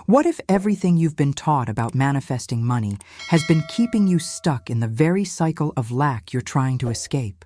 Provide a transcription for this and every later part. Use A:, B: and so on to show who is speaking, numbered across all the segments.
A: What if everything you've been taught about manifesting money has been keeping you stuck in the very cycle of lack you're trying to escape?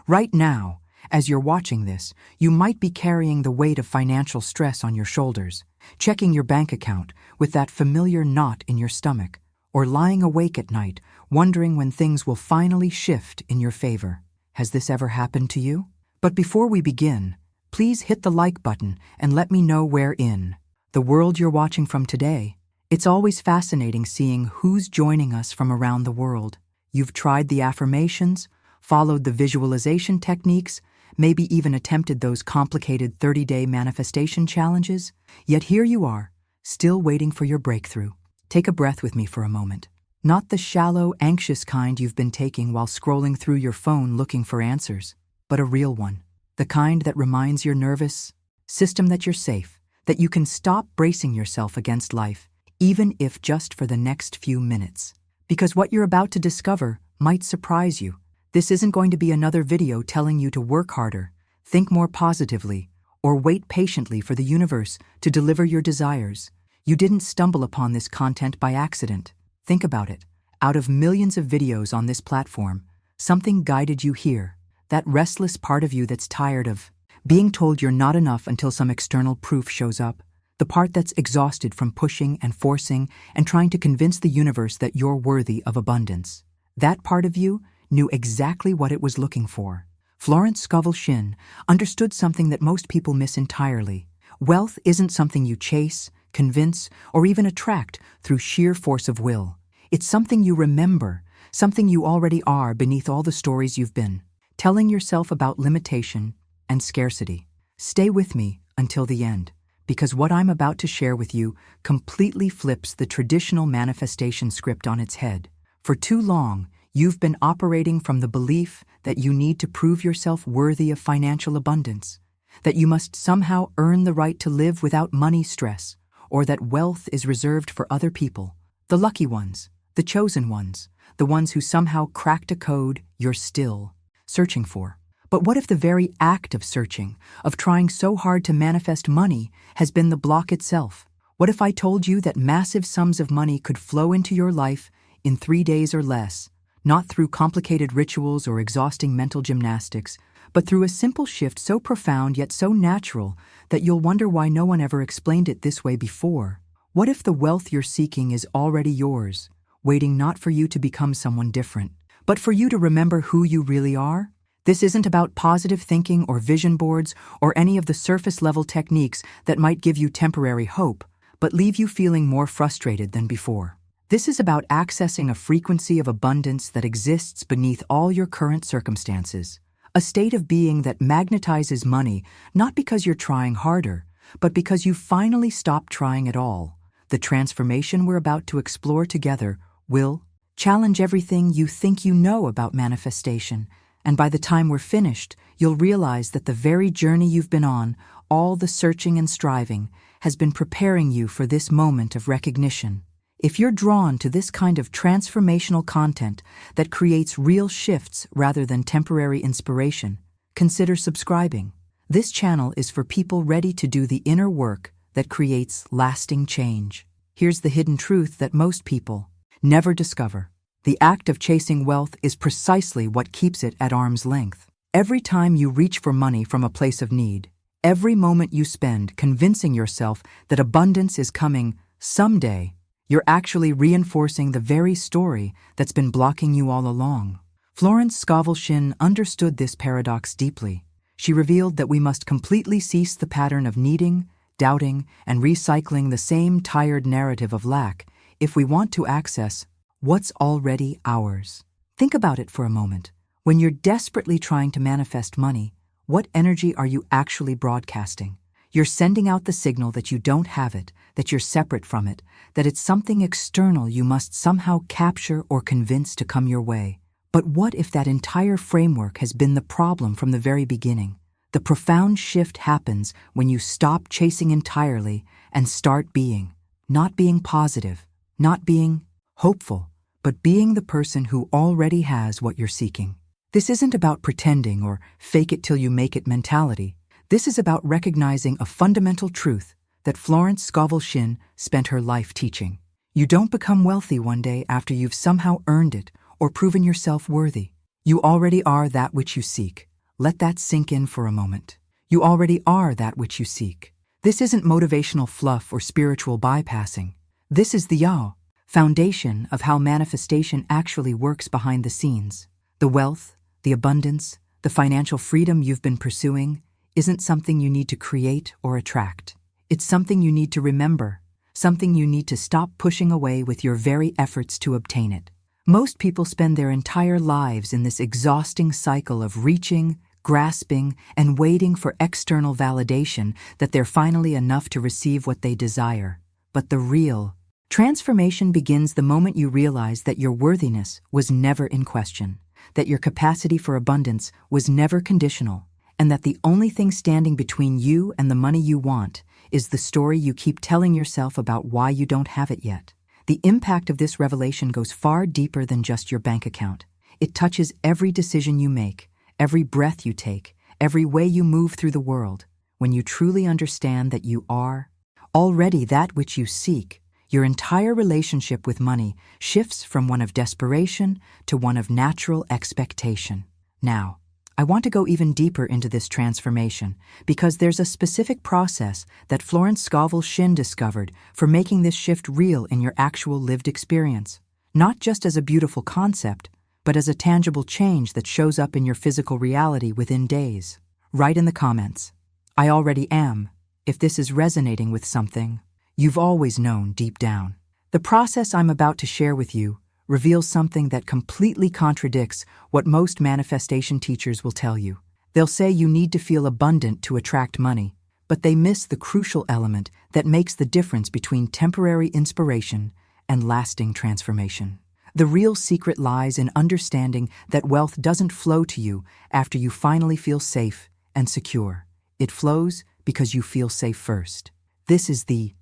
A: Right now, as you're watching this, you might be carrying the weight of financial stress on your shoulders, checking your bank account with that familiar knot in your stomach, or lying awake at night wondering when things will finally shift in your favor. Has this ever happened to you? But before we begin, please hit the like button and let me know where in the world you're watching from today. It's always fascinating seeing who's joining us from around the world. You've tried the affirmations, followed the visualization techniques, maybe even attempted those complicated 30-day manifestation challenges, yet here you are, still waiting for your breakthrough. Take a breath with me for a moment. Not the shallow, anxious kind you've been taking while scrolling through your phone looking for answers, but a real one. The kind that reminds your nervous system that you're safe, that you can stop bracing yourself against life, even if just for the next few minutes. Because what you're about to discover might surprise you. This isn't going to be another video telling you to work harder, think more positively, or wait patiently for the universe to deliver your desires. You didn't stumble upon this content by accident. Think about it. Out of millions of videos on this platform, something guided you here. That restless part of you that's tired of being told you're not enough until some external proof shows up. The part that's exhausted from pushing and forcing and trying to convince the universe that you're worthy of abundance. That part of you knew exactly what it was looking for. Florence Scovel Shinn understood something that most people miss entirely. Wealth isn't something you chase, convince, or even attract through sheer force of will. It's something you remember, something you already are beneath all the stories you've been telling yourself about limitation and scarcity. Stay with me until the end, because what I'm about to share with you completely flips the traditional manifestation script on its head. For too long, you've been operating from the belief that you need to prove yourself worthy of financial abundance, that you must somehow earn the right to live without money stress, or that wealth is reserved for other people, the lucky ones, the chosen ones, the ones who somehow cracked a code you're still searching for. But what if the very act of searching, of trying so hard to manifest money, has been the block itself? What if I told you that massive sums of money could flow into your life in 3 days or less, not through complicated rituals or exhausting mental gymnastics, but through a simple shift so profound yet so natural that you'll wonder why no one ever explained it this way before? What if the wealth you're seeking is already yours, waiting not for you to become someone different, but for you to remember who you really are? This isn't about positive thinking or vision boards or any of the surface-level techniques that might give you temporary hope, but leave you feeling more frustrated than before. This is about accessing a frequency of abundance that exists beneath all your current circumstances, a state of being that magnetizes money not because you're trying harder, but because you finally stopped trying at all. The transformation we're about to explore together will challenge everything you think you know about manifestation, and by the time we're finished, you'll realize that the very journey you've been on, all the searching and striving, has been preparing you for this moment of recognition. If you're drawn to this kind of transformational content that creates real shifts rather than temporary inspiration, consider subscribing. This channel is for people ready to do the inner work that creates lasting change. Here's the hidden truth that most people never discover. The act of chasing wealth is precisely what keeps it at arm's length. Every time you reach for money from a place of need, every moment you spend convincing yourself that abundance is coming someday, you're actually reinforcing the very story that's been blocking you all along. Florence Scovel Shinn understood this paradox deeply. She revealed that we must completely cease the pattern of needing, doubting, and recycling the same tired narrative of lack if we want to access what's already ours. Think about it for a moment. When you're desperately trying to manifest money, what energy are you actually broadcasting? You're sending out the signal that you don't have it, that you're separate from it, that it's something external you must somehow capture or convince to come your way. But what if that entire framework has been the problem from the very beginning? The profound shift happens when you stop chasing entirely and start being. Not being positive, not being hopeful, but being the person who already has what you're seeking. This isn't about pretending or fake it till you make it mentality. This is about recognizing a fundamental truth. that Florence Scovel Shinn spent her life teaching. You don't become wealthy one day after you've somehow earned it or proven yourself worthy. You already are that which you seek. Let that sink in for a moment. You already are that which you seek. This isn't motivational fluff or spiritual bypassing. This is the foundation of how manifestation actually works behind the scenes. The wealth, the abundance, the financial freedom you've been pursuing isn't something you need to create or attract. It's something you need to remember, something you need to stop pushing away with your very efforts to obtain it. Most people spend their entire lives in this exhausting cycle of reaching, grasping, and waiting for external validation that they're finally enough to receive what they desire. But the real transformation begins the moment you realize that your worthiness was never in question, that your capacity for abundance was never conditional, and that the only thing standing between you and the money you want is the story you keep telling yourself about why you don't have it yet. The impact of this revelation goes far deeper than just your bank account. It touches every decision you make, every breath you take, every way you move through the world. When you truly understand that you are already that which you seek, your entire relationship with money shifts from one of desperation to one of natural expectation. Now, I want to go even deeper into this transformation because there's a specific process that Florence Scovel Shinn discovered for making this shift real in your actual lived experience, not just as a beautiful concept, but as a tangible change that shows up in your physical reality within days. Write in the comments, "I already am," if this is resonating with something you've always known deep down. The process I'm about to share with you reveals something that completely contradicts what most manifestation teachers will tell you. They'll say you need to feel abundant to attract money, but they miss the crucial element that makes the difference between temporary inspiration and lasting transformation. The real secret lies in understanding that wealth doesn't flow to you after you finally feel safe and secure. It flows because you feel safe first. This is the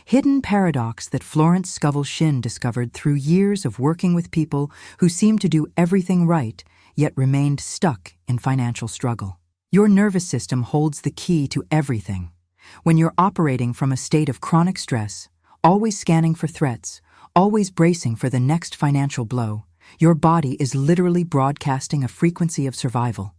A: hidden paradox that Florence Scovel Shinn discovered through years of working with people who seemed to do everything right, yet remained stuck in financial struggle. Your nervous system holds the key to everything. When you're operating from a state of chronic stress, always scanning for threats, always bracing for the next financial blow, your body is literally broadcasting a frequency of survival.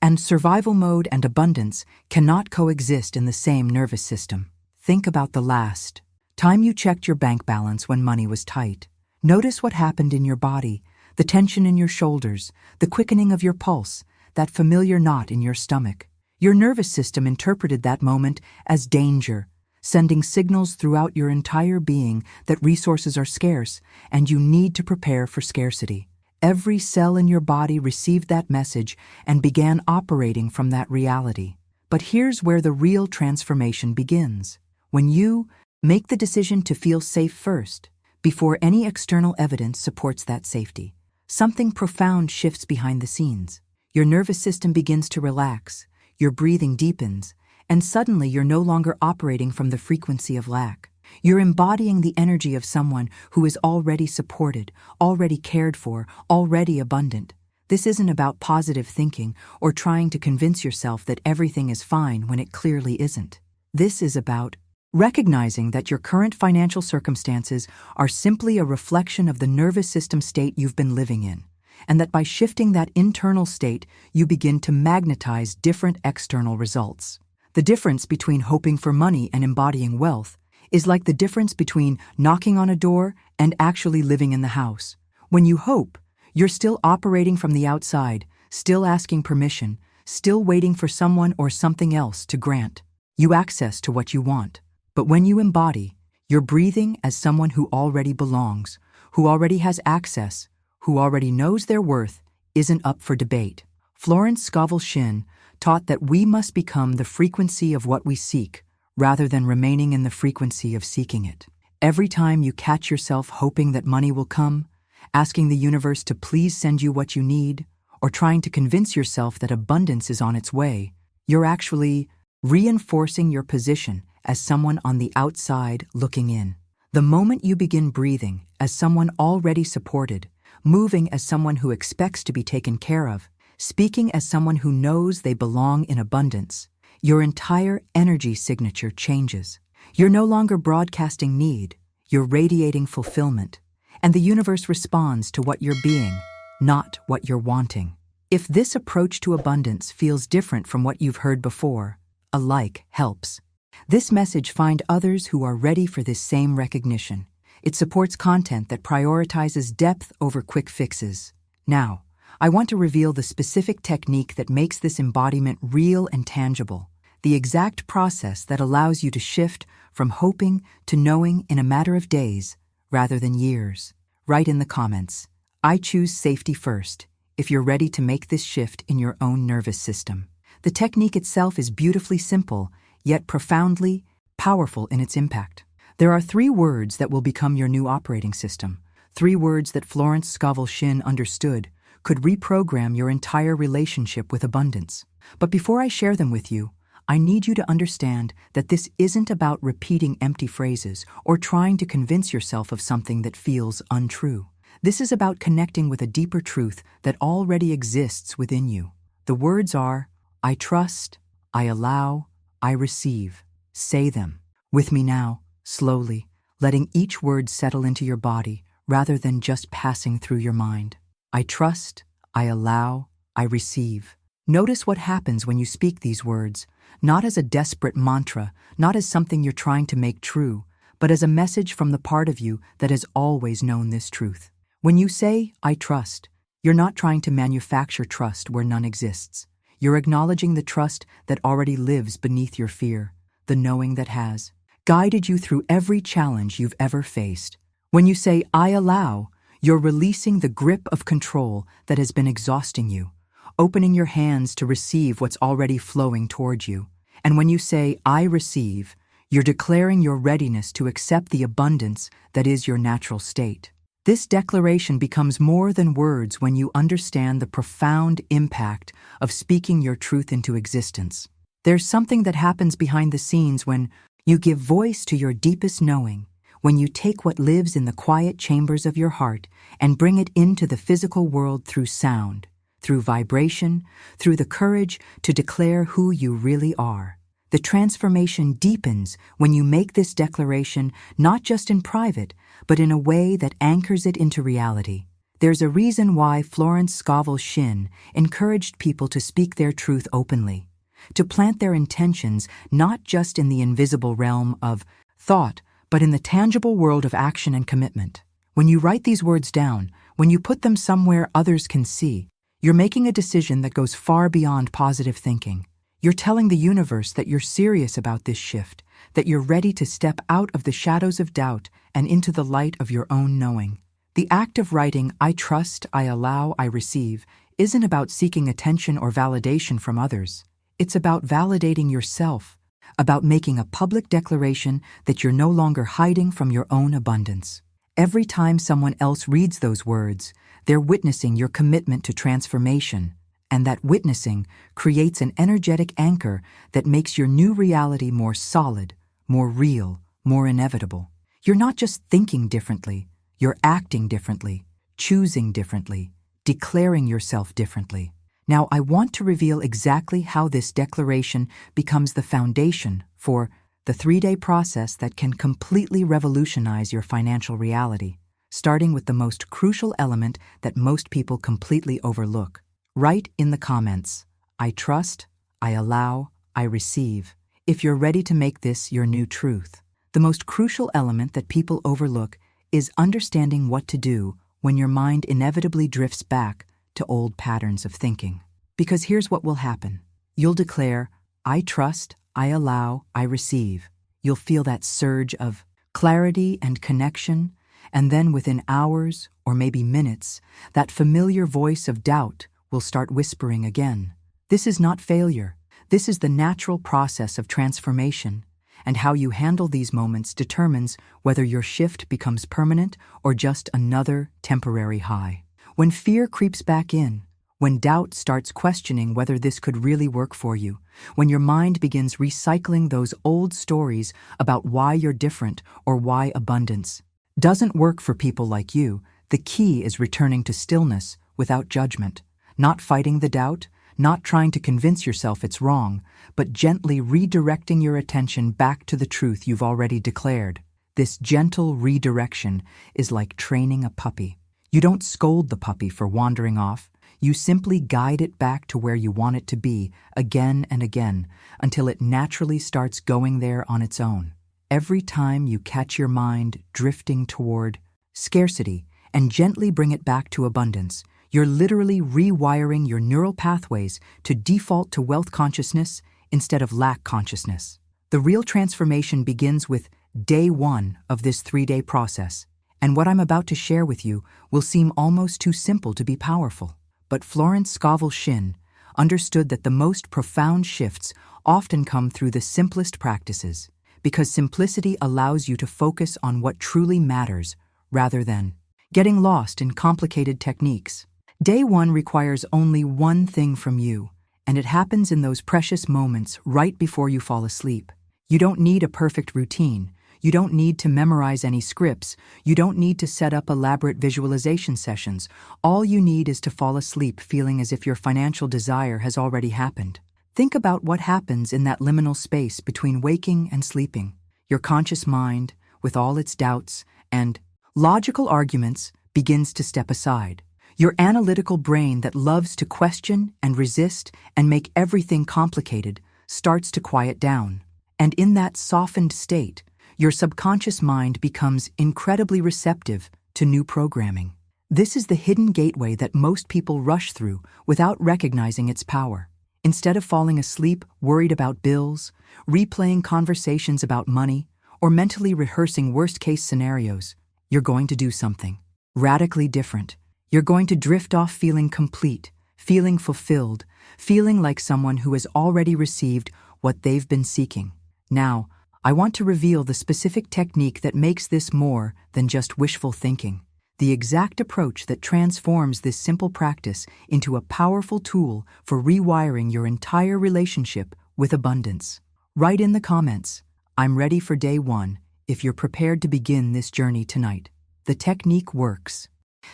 A: And survival mode and abundance cannot coexist in the same nervous system. Think about the last time you checked your bank balance when money was tight. Notice what happened in your body, the tension in your shoulders, the quickening of your pulse, that familiar knot in your stomach. Your nervous system interpreted that moment as danger, sending signals throughout your entire being that resources are scarce and you need to prepare for scarcity. Every cell in your body received that message and began operating from that reality. But here's where the real transformation begins. When you make the decision to feel safe first, before any external evidence supports that safety, something profound shifts behind the scenes. Your nervous system begins to relax, your breathing deepens, and suddenly you're no longer operating from the frequency of lack. You're embodying the energy of someone who is already supported, already cared for, already abundant. This isn't about positive thinking or trying to convince yourself that everything is fine when it clearly isn't. This is about recognizing that your current financial circumstances are simply a reflection of the nervous system state you've been living in, and that by shifting that internal state, you begin to magnetize different external results. The difference between hoping for money and embodying wealth is like the difference between knocking on a door and actually living in the house. When you hope, you're still operating from the outside, still asking permission, still waiting for someone or something else to grant you access to what you want. But when you embody, you're breathing as someone who already belongs, who already has access, who already knows their worth isn't up for debate. Florence Scovel Shinn taught that we must become the frequency of what we seek, rather than remaining in the frequency of seeking it. Every time you catch yourself hoping that money will come, asking the universe to please send you what you need, or trying to convince yourself that abundance is on its way, you're actually reinforcing your position as someone on the outside looking in. The moment you begin breathing as someone already supported, moving as someone who expects to be taken care of, speaking as someone who knows they belong in abundance, your entire energy signature changes. You're no longer broadcasting need, you're radiating fulfillment, and the universe responds to what you're being, not what you're wanting. If this approach to abundance feels different from what you've heard before, a like helps. This message finds others who are ready for this same recognition. It supports content that prioritizes depth over quick fixes. Now, I want to reveal the specific technique that makes this embodiment real and tangible, the exact process that allows you to shift from hoping to knowing in a matter of days rather than years. Write in the comments, "I choose safety first," if you're ready to make this shift in your own nervous system. The technique itself is beautifully simple, yet profoundly powerful in its impact. There are 3 words that will become your new operating system, 3 words that Florence Scovel Shinn understood could reprogram your entire relationship with abundance. But before I share them with you, I need you to understand that this isn't about repeating empty phrases or trying to convince yourself of something that feels untrue. This is about connecting with a deeper truth that already exists within you. The words are, I trust, I allow, I receive. Say them with me now, slowly, letting each word settle into your body rather than just passing through your mind. I trust, I allow, I receive. Notice what happens when you speak these words, not as a desperate mantra, not as something you're trying to make true, but as a message from the part of you that has always known this truth. When you say, I trust, you're not trying to manufacture trust where none exists. You're acknowledging the trust that already lives beneath your fear, the knowing that has guided you through every challenge you've ever faced. When you say, I allow, you're releasing the grip of control that has been exhausting you, opening your hands to receive what's already flowing toward you. And when you say, I receive, you're declaring your readiness to accept the abundance that is your natural state. This declaration becomes more than words when you understand the profound impact of speaking your truth into existence. There's something that happens behind the scenes when you give voice to your deepest knowing, when you take what lives in the quiet chambers of your heart and bring it into the physical world through sound, through vibration, through the courage to declare who you really are. The transformation deepens when you make this declaration not just in private, but in a way that anchors it into reality. There's a reason why Florence Scovel Shinn encouraged people to speak their truth openly, to plant their intentions not just in the invisible realm of thought, but in the tangible world of action and commitment. When you write these words down, when you put them somewhere others can see, you're making a decision that goes far beyond positive thinking. You're telling the universe that you're serious about this shift, that you're ready to step out of the shadows of doubt and into the light of your own knowing. The act of writing, I trust, I allow, I receive, isn't about seeking attention or validation from others. It's about validating yourself, about making a public declaration that you're no longer hiding from your own abundance. Every time someone else reads those words, they're witnessing your commitment to transformation, and that witnessing creates an energetic anchor that makes your new reality more solid, more real, more inevitable. You're not just thinking differently, you're acting differently, choosing differently, declaring yourself differently. Now, I want to reveal exactly how this declaration becomes the foundation for the 3-day process that can completely revolutionize your financial reality, starting with the most crucial element that most people completely overlook. Write in the comments, I trust, I allow, I receive, if you're ready to make this your new truth. The most crucial element that people overlook is understanding what to do when your mind inevitably drifts back to old patterns of thinking. Because here's what will happen. You'll declare, I trust, I allow, I receive. You'll feel that surge of clarity and connection, and then within hours or maybe minutes, that familiar voice of doubt will start whispering again. This is not failure. This is the natural process of transformation, and how you handle these moments determines whether your shift becomes permanent or just another temporary high. When fear creeps back in, when doubt starts questioning whether this could really work for you, when your mind begins recycling those old stories about why you're different or why abundance doesn't work for people like you, the key is returning to stillness without judgment, not fighting the doubt, not trying to convince yourself it's wrong, but gently redirecting your attention back to the truth you've already declared. This gentle redirection is like training a puppy. You don't scold the puppy for wandering off. You simply guide it back to where you want it to be again and again until it naturally starts going there on its own. Every time you catch your mind drifting toward scarcity and gently bring it back to abundance, you're literally rewiring your neural pathways to default to wealth consciousness instead of lack consciousness. The real transformation begins with day 1 of this 3-day process, and what I'm about to share with you will seem almost too simple to be powerful. But Florence Scovel Shinn understood that the most profound shifts often come through the simplest practices, because simplicity allows you to focus on what truly matters rather than getting lost in complicated techniques. Day 1 requires only one thing from you, and it happens in those precious moments right before you fall asleep. You don't need a perfect routine. You don't need to memorize any scripts. You don't need to set up elaborate visualization sessions. All you need is to fall asleep feeling as if your financial desire has already happened. Think about what happens in that liminal space between waking and sleeping. Your conscious mind, with all its doubts and logical arguments, begins to step aside. Your analytical brain that loves to question and resist and make everything complicated starts to quiet down. And in that softened state, your subconscious mind becomes incredibly receptive to new programming. This is the hidden gateway that most people rush through without recognizing its power. Instead of falling asleep worried about bills, replaying conversations about money, or mentally rehearsing worst-case scenarios, you're going to do something radically different. You're going to drift off feeling complete, feeling fulfilled, feeling like someone who has already received what they've been seeking. Now, I want to reveal the specific technique that makes this more than just wishful thinking, the exact approach that transforms this simple practice into a powerful tool for rewiring your entire relationship with abundance. Write in the comments, "I'm ready for day 1," if you're prepared to begin this journey tonight. The technique works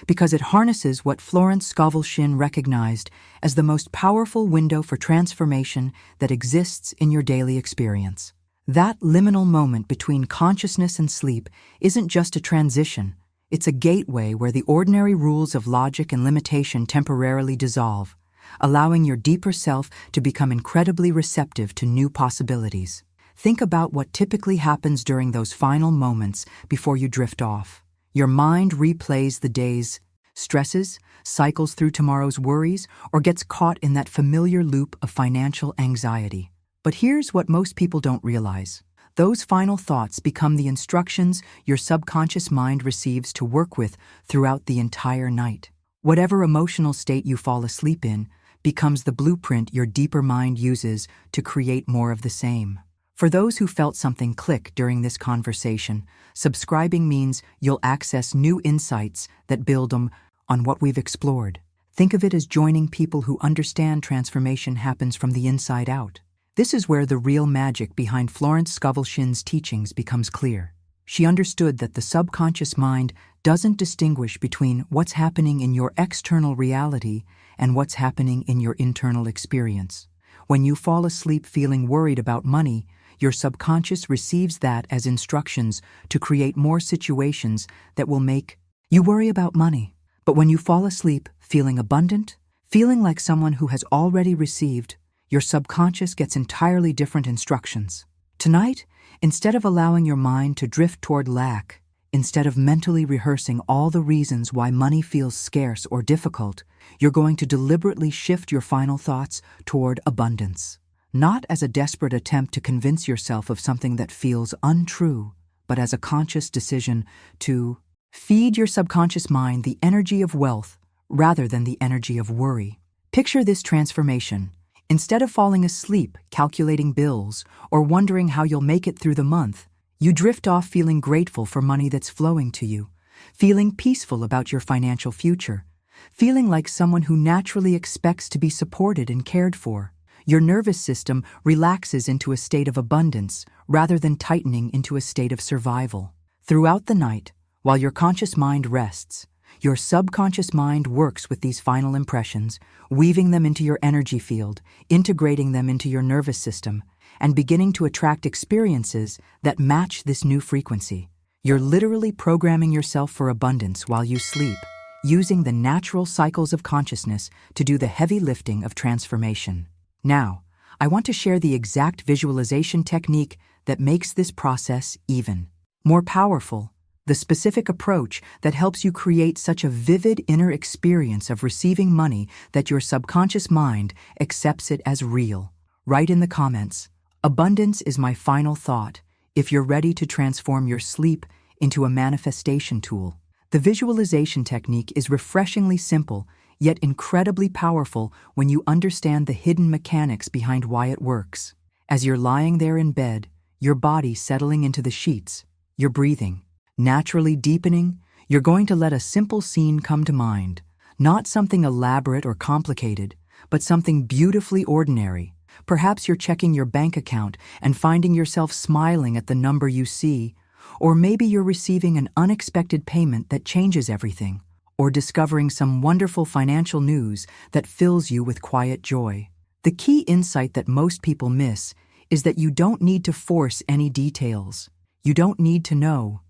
A: because it harnesses what Florence Scovel Shinn recognized as the most powerful window for transformation that exists in your daily experience. That liminal moment between consciousness and sleep isn't just a transition, it's a gateway where the ordinary rules of logic and limitation temporarily dissolve, allowing your deeper self to become incredibly receptive to new possibilities. Think about what typically happens during those final moments before you drift off. Your mind replays the day's stresses, cycles through tomorrow's worries, or gets caught in that familiar loop of financial anxiety. But here's what most people don't realize. Those final thoughts become the instructions your subconscious mind receives to work with throughout the entire night. Whatever emotional state you fall asleep in becomes the blueprint your deeper mind uses to create more of the same. For those who felt something click during this conversation, subscribing means you'll access new insights that build on what we've explored. Think of it as joining people who understand transformation happens from the inside out. This is where the real magic behind Florence Scovel Shinn's teachings becomes clear. She understood that the subconscious mind doesn't distinguish between what's happening in your external reality and what's happening in your internal experience. When you fall asleep feeling worried about money, your subconscious receives that as instructions to create more situations that will make you worry about money. But when you fall asleep feeling abundant, feeling like someone who has already received, your subconscious gets entirely different instructions. Tonight, instead of allowing your mind to drift toward lack, instead of mentally rehearsing all the reasons why money feels scarce or difficult, you're going to deliberately shift your final thoughts toward abundance. Not as a desperate attempt to convince yourself of something that feels untrue, but as a conscious decision to feed your subconscious mind the energy of wealth rather than the energy of worry. Picture this transformation. Instead of falling asleep calculating bills or wondering how you'll make it through the month, you drift off feeling grateful for money that's flowing to you, feeling peaceful about your financial future, feeling like someone who naturally expects to be supported and cared for. Your nervous system relaxes into a state of abundance rather than tightening into a state of survival. Throughout the night, while your conscious mind rests, Your subconscious mind works with these final impressions, weaving them into your energy field, integrating them into your nervous system, and beginning to attract experiences that match this new frequency. You're literally programming yourself for abundance while you sleep, using the natural cycles of consciousness to do the heavy lifting of transformation. Now, I want to share the exact visualization technique that makes this process even more powerful, the specific approach that helps you create such a vivid inner experience of receiving money that your subconscious mind accepts it as real. Write in the comments, "Abundance is my final thought," if you're ready to transform your sleep into a manifestation tool. The visualization technique is refreshingly simple, yet incredibly powerful when you understand the hidden mechanics behind why it works. As you're lying there in bed, your body settling into the sheets, your breathing naturally deepening, you're going to let a simple scene come to mind. Not something elaborate or complicated, but something beautifully ordinary. Perhaps you're checking your bank account and finding yourself smiling at the number you see, or maybe you're receiving an unexpected payment that changes everything, or discovering some wonderful financial news that fills you with quiet joy. The key insight that most people miss is that you don't need to force any details. You don't need to know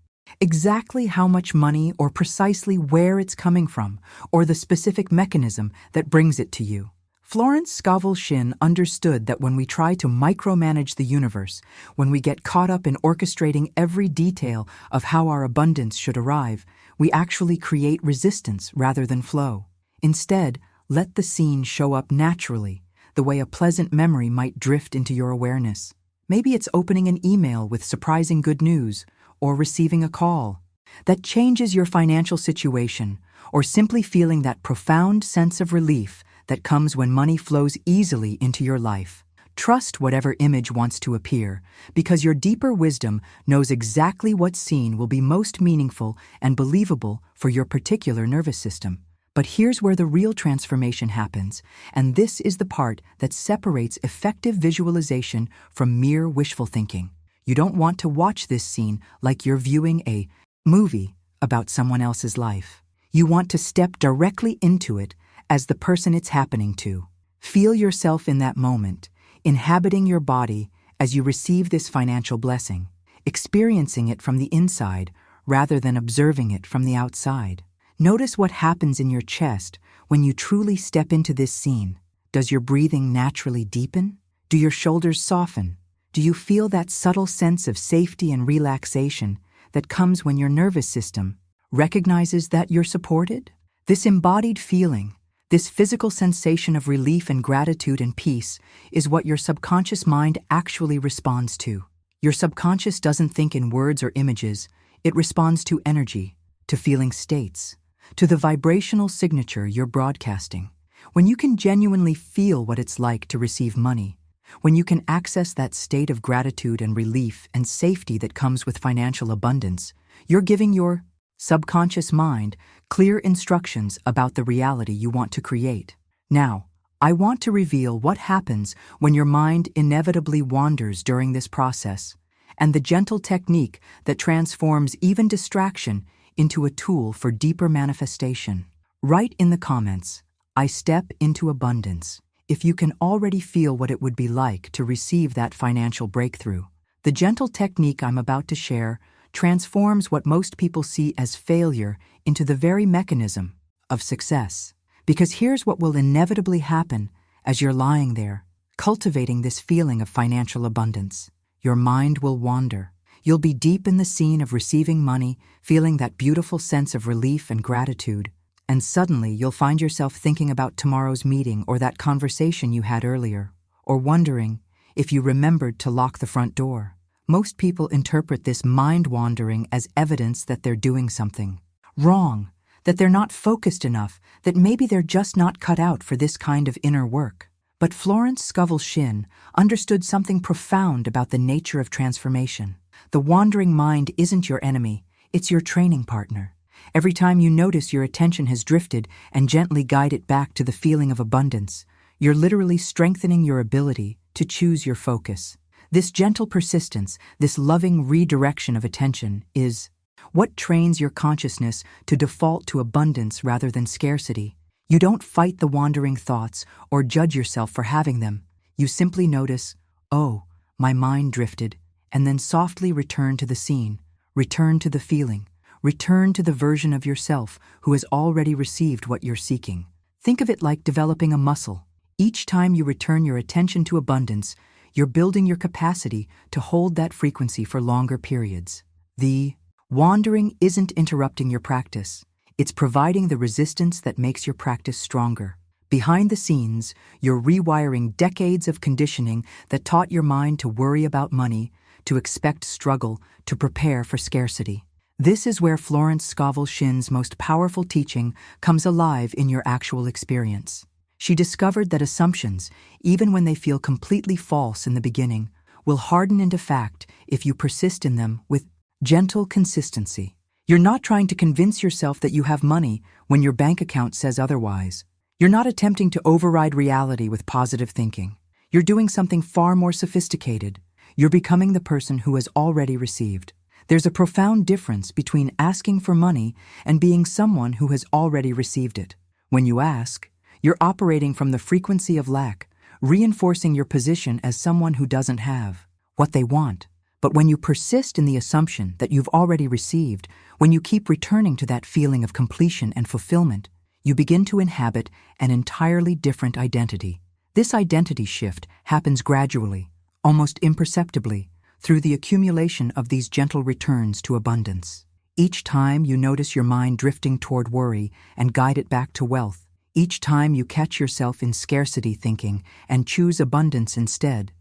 A: exactly how much money or precisely where it's coming from, or the specific mechanism that brings it to you. Florence Scovel Shinn understood that when we try to micromanage the universe, when we get caught up in orchestrating every detail of how our abundance should arrive, we actually create resistance rather than flow. Instead, let the scene show up naturally, the way a pleasant memory might drift into your awareness. Maybe it's opening an email with surprising good news, or receiving a call that changes your financial situation, or simply feeling that profound sense of relief that comes when money flows easily into your life. Trust whatever image wants to appear, because your deeper wisdom knows exactly what scene will be most meaningful and believable for your particular nervous system. But here's where the real transformation happens, and this is the part that separates effective visualization from mere wishful thinking. You don't want to watch this scene like you're viewing a movie about someone else's life. You want to step directly into it as the person it's happening to. Feel yourself in that moment, inhabiting your body as you receive this financial blessing, experiencing it from the inside rather than observing it from the outside. Notice what happens in your chest when you truly step into this scene. Does your breathing naturally deepen? Do your shoulders soften? Do you feel that subtle sense of safety and relaxation that comes when your nervous system recognizes that you're supported? This embodied feeling, this physical sensation of relief and gratitude and peace, is what your subconscious mind actually responds to. Your subconscious doesn't think in words or images. It responds to energy, to feeling states, to the vibrational signature you're broadcasting. When you can genuinely feel what it's like to receive money, when you can access that state of gratitude and relief and safety that comes with financial abundance, you're giving your subconscious mind clear instructions about the reality you want to create. Now, I want to reveal what happens when your mind inevitably wanders during this process, and the gentle technique that transforms even distraction into a tool for deeper manifestation. Write in the comments, "I step into abundance," if you can already feel what it would be like to receive that financial breakthrough. The gentle technique I'm about to share transforms what most people see as failure into the very mechanism of success. Because here's what will inevitably happen as you're lying there, cultivating this feeling of financial abundance. Your mind will wander. You'll be deep in the scene of receiving money, feeling that beautiful sense of relief and gratitude. And suddenly you'll find yourself thinking about tomorrow's meeting or that conversation you had earlier, or wondering if you remembered to lock the front door. Most people interpret this mind wandering as evidence that they're doing something wrong, that they're not focused enough, that maybe they're just not cut out for this kind of inner work. But Florence Scovel Shinn understood something profound about the nature of transformation. The wandering mind isn't your enemy, it's your training partner. Every time you notice your attention has drifted and gently guide it back to the feeling of abundance, you're literally strengthening your ability to choose your focus. This gentle persistence, this loving redirection of attention is What trains your consciousness to default to abundance rather than scarcity? You don't fight the wandering thoughts or judge yourself for having them. You simply notice, oh, my mind drifted, and then softly return to the scene, return to the feeling, return to the version of yourself who has already received what you're seeking. Think of it like developing a muscle. Each time you return your attention to abundance, you're building your capacity to hold that frequency for longer periods. The wandering isn't interrupting your practice. It's providing the resistance that makes your practice stronger. Behind the scenes, you're rewiring decades of conditioning that taught your mind to worry about money, to expect struggle, to prepare for scarcity. This is where Florence Scovel Shinn's most powerful teaching comes alive in your actual experience. She discovered that assumptions, even when they feel completely false in the beginning, will harden into fact if you persist in them with gentle consistency. You're not trying to convince yourself that you have money when your bank account says otherwise. You're not attempting to override reality with positive thinking. You're doing something far more sophisticated. You're becoming the person who has already received. There's a profound difference between asking for money and being someone who has already received it. When you ask, you're operating from the frequency of lack, reinforcing your position as someone who doesn't have what they want. But when you persist in the assumption that you've already received, when you keep returning to that feeling of completion and fulfillment, you begin to inhabit an entirely different identity. This identity shift happens gradually, almost imperceptibly, through the accumulation of these gentle returns to abundance. Each time you notice your mind drifting toward worry and guide it back to wealth, each time you catch yourself in scarcity thinking and choose abundance instead,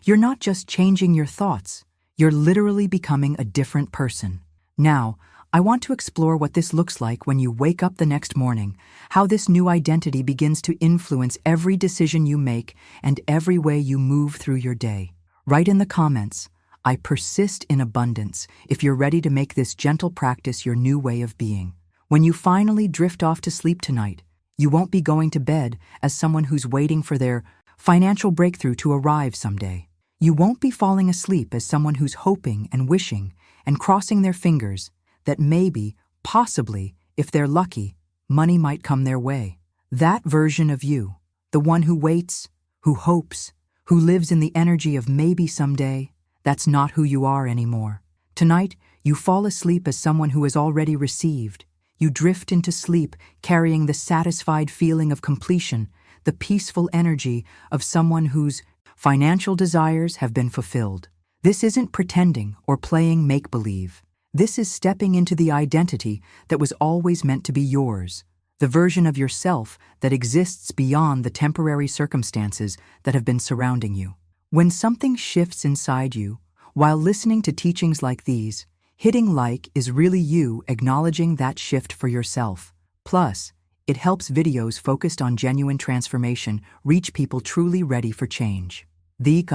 A: you're not just changing your thoughts, you're literally becoming a different person. Now, I want to explore what this looks like when you wake up the next morning, how this new identity begins to influence every decision you make and every way you move through your day. Write in the comments, I persist in abundance, if you're ready to make this gentle practice your new way of being. When you finally drift off to sleep tonight, you won't be going to bed as someone who's waiting for their financial breakthrough to arrive someday. You won't be falling asleep as someone who's hoping and wishing and crossing their fingers that maybe, possibly, if they're lucky, money might come their way. That version of you, the one who waits, who hopes, who lives in the energy of maybe someday, that's not who you are anymore. Tonight, you fall asleep as someone who has already received. You drift into sleep carrying the satisfied feeling of completion, the peaceful energy of someone whose financial desires have been fulfilled. This isn't pretending or playing make-believe. This is stepping into the identity that was always meant to be yours, the version of yourself that exists beyond the temporary circumstances that have been surrounding you. When something shifts inside you, while listening to teachings like these, hitting like is really you acknowledging that shift for yourself. Plus, it helps videos focused on genuine transformation reach people truly ready for change. The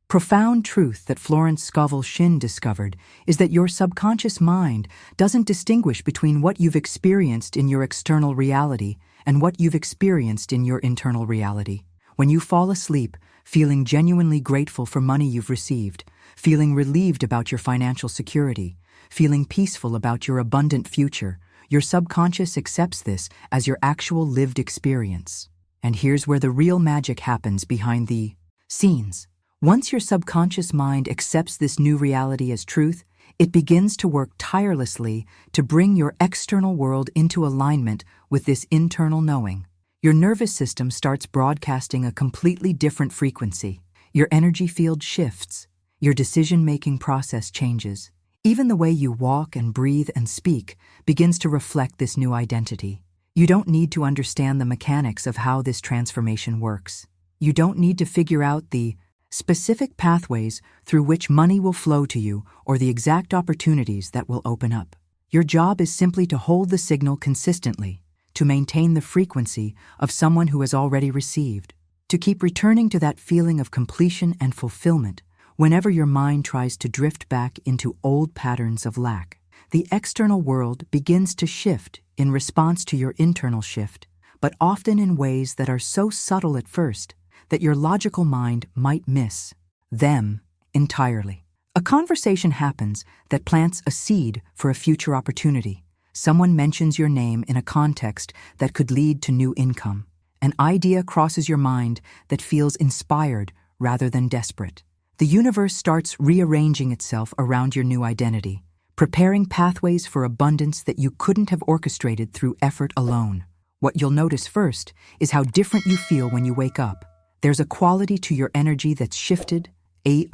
A: profound truth that Florence Scovel Shinn discovered is that your subconscious mind doesn't distinguish between what you've experienced in your external reality and what you've experienced in your internal reality. When you fall asleep, feeling genuinely grateful for money you've received, feeling relieved about your financial security, feeling peaceful about your abundant future, your subconscious accepts this as your actual lived experience. And here's where the real magic happens behind the scenes. Once your subconscious mind accepts this new reality as truth, it begins to work tirelessly to bring your external world into alignment with this internal knowing. Your nervous system starts broadcasting a completely different frequency. Your energy field shifts. Your decision-making process changes. Even the way you walk and breathe and speak begins to reflect this new identity. You don't need to understand the mechanics of how this transformation works. You don't need to figure out the specific pathways through which money will flow to you or the exact opportunities that will open up. Your job is simply to hold the signal consistently, to maintain the frequency of someone who has already received, to keep returning to that feeling of completion and fulfillment whenever your mind tries to drift back into old patterns of lack. The external world begins to shift in response to your internal shift, but often in ways that are so subtle at first that your logical mind might miss them entirely. A conversation happens that plants a seed for a future opportunity. Someone mentions your name in a context that could lead to new income. An idea crosses your mind that feels inspired rather than desperate. The universe starts rearranging itself around your new identity, preparing pathways for abundance that you couldn't have orchestrated through effort alone. What you'll notice first is how different you feel when you wake up. There's a quality to your energy that's shifted, a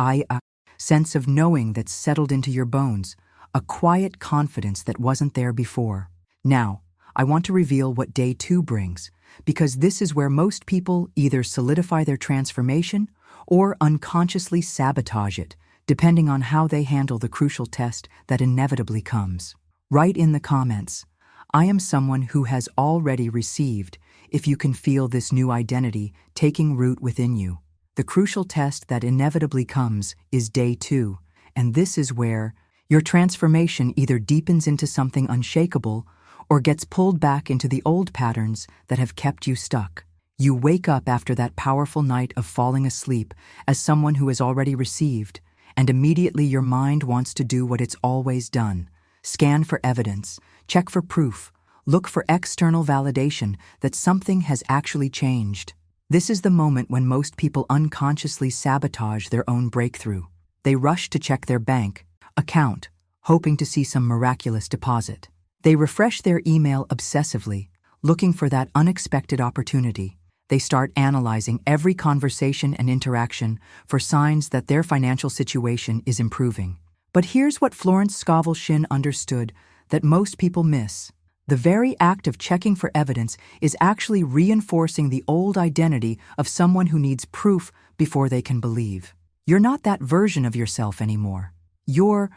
A: sense of knowing that's settled into your bones, a quiet confidence that wasn't there before. Now, I want to reveal what day 2 brings, because this is where most people either solidify their transformation or unconsciously sabotage it, depending on how they handle the crucial test that inevitably comes. Write in the comments, "I am someone who has already received," if you can feel this new identity taking root within you. The crucial test that inevitably comes is day 2, and this is where your transformation either deepens into something unshakable or gets pulled back into the old patterns that have kept you stuck. You wake up after that powerful night of falling asleep as someone who has already received, and immediately your mind wants to do what it's always done: scan for evidence, check for proof, look for external validation that something has actually changed. This is the moment when most people unconsciously sabotage their own breakthrough. They rush to check their bank account, hoping to see some miraculous deposit. They refresh their email obsessively, looking for that unexpected opportunity. They start analyzing every conversation and interaction for signs that their financial situation is improving. But here's what Florence Scovel Shinn understood that most people miss. The very act of checking for evidence is actually reinforcing the old identity of someone who needs proof before they can believe. You're not that version of yourself anymore. You're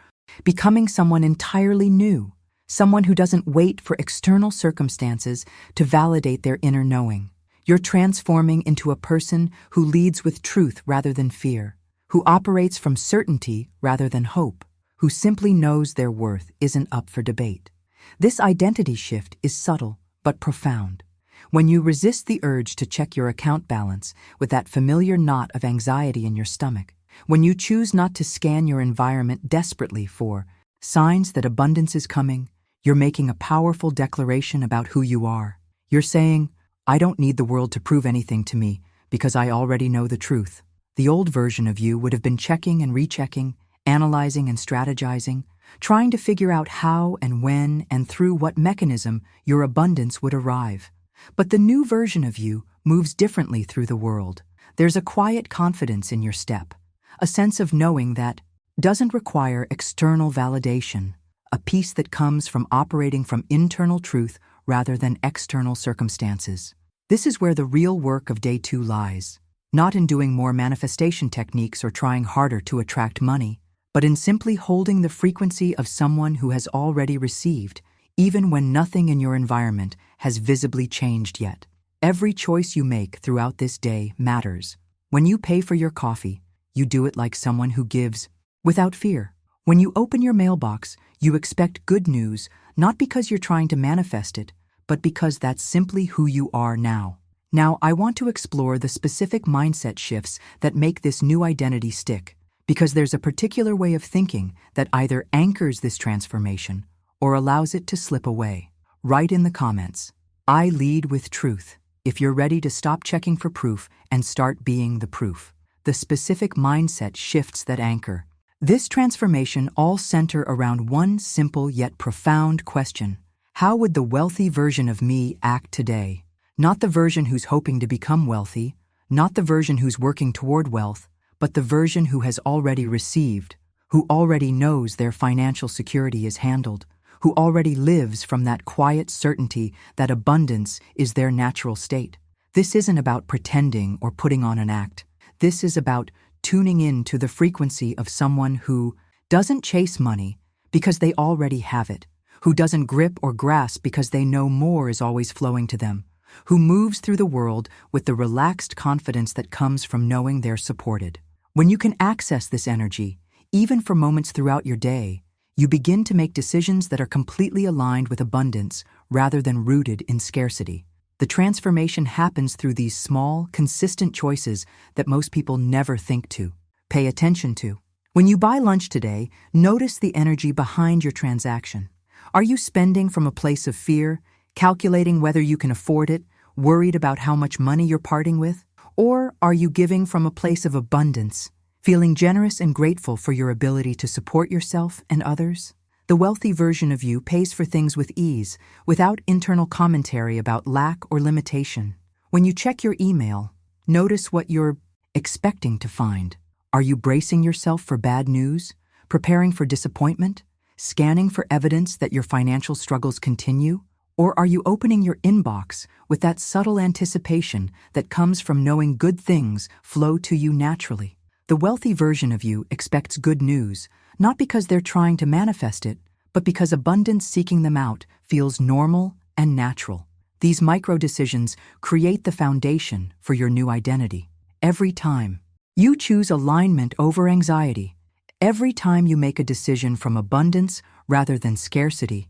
A: becoming someone entirely new, someone who doesn't wait for external circumstances to validate their inner knowing. You're transforming into a person who leads with truth rather than fear, who operates from certainty rather than hope, who simply knows their worth isn't up for debate. This identity shift is subtle but profound. When you resist the urge to check your account balance with that familiar knot of anxiety in your stomach, when you choose not to scan your environment desperately for signs that abundance is coming, you're making a powerful declaration about who you are. You're saying, "I don't need the world to prove anything to me because I already know the truth." The old version of you would have been checking and rechecking, analyzing and strategizing, trying to figure out how and when and through what mechanism your abundance would arrive. But the new version of you moves differently through the world. There's a quiet confidence in your step, a sense of knowing that doesn't require external validation, a peace that comes from operating from internal truth rather than external circumstances. This is where the real work of day 2 lies, not in doing more manifestation techniques or trying harder to attract money, but in simply holding the frequency of someone who has already received, even when nothing in your environment has visibly changed yet. Every choice you make throughout this day matters. When you pay for your coffee, you do it like someone who gives without fear. When you open your mailbox, you expect good news, not because you're trying to manifest it, but because that's simply who you are now. Now, I want to explore the specific mindset shifts that make this new identity stick, because there's a particular way of thinking that either anchors this transformation or allows it to slip away. Write in the comments, "I lead with truth," if you're ready to stop checking for proof and start being the proof. The specific mindset shifts that anchor. This transformation all center around one simple yet profound question: how would the wealthy version of me act today? Not the version who's hoping to become wealthy, not the version who's working toward wealth, but the version who has already received, who already knows their financial security is handled, who already lives from that quiet certainty that abundance is their natural state. This isn't about pretending or putting on an act. This is about tuning in to the frequency of someone who doesn't chase money because they already have it, who doesn't grip or grasp because they know more is always flowing to them, who moves through the world with the relaxed confidence that comes from knowing they're supported. When you can access this energy, even for moments throughout your day, you begin to make decisions that are completely aligned with abundance rather than rooted in scarcity. The transformation happens through these small, consistent choices that most people never think to, pay attention to, When you buy lunch today, notice the energy behind your transaction. Are you spending from a place of fear, calculating whether you can afford it, worried about how much money you're parting with? Or are you giving from a place of abundance, feeling generous and grateful for your ability to support yourself and others? The wealthy version of you pays for things with ease, without internal commentary about lack or limitation. When you check your email, notice what you're expecting to find. Are you bracing yourself for bad news, preparing for disappointment, scanning for evidence that your financial struggles continue? Or are you opening your inbox with that subtle anticipation that comes from knowing good things flow to you naturally? The wealthy version of you expects good news, not because they're trying to manifest it, but because abundance seeking them out feels normal and natural. These micro-decisions create the foundation for your new identity. Every time you choose alignment over anxiety, every time you make a decision from abundance rather than scarcity,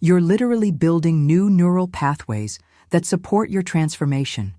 A: you're literally building new neural pathways that support your transformation.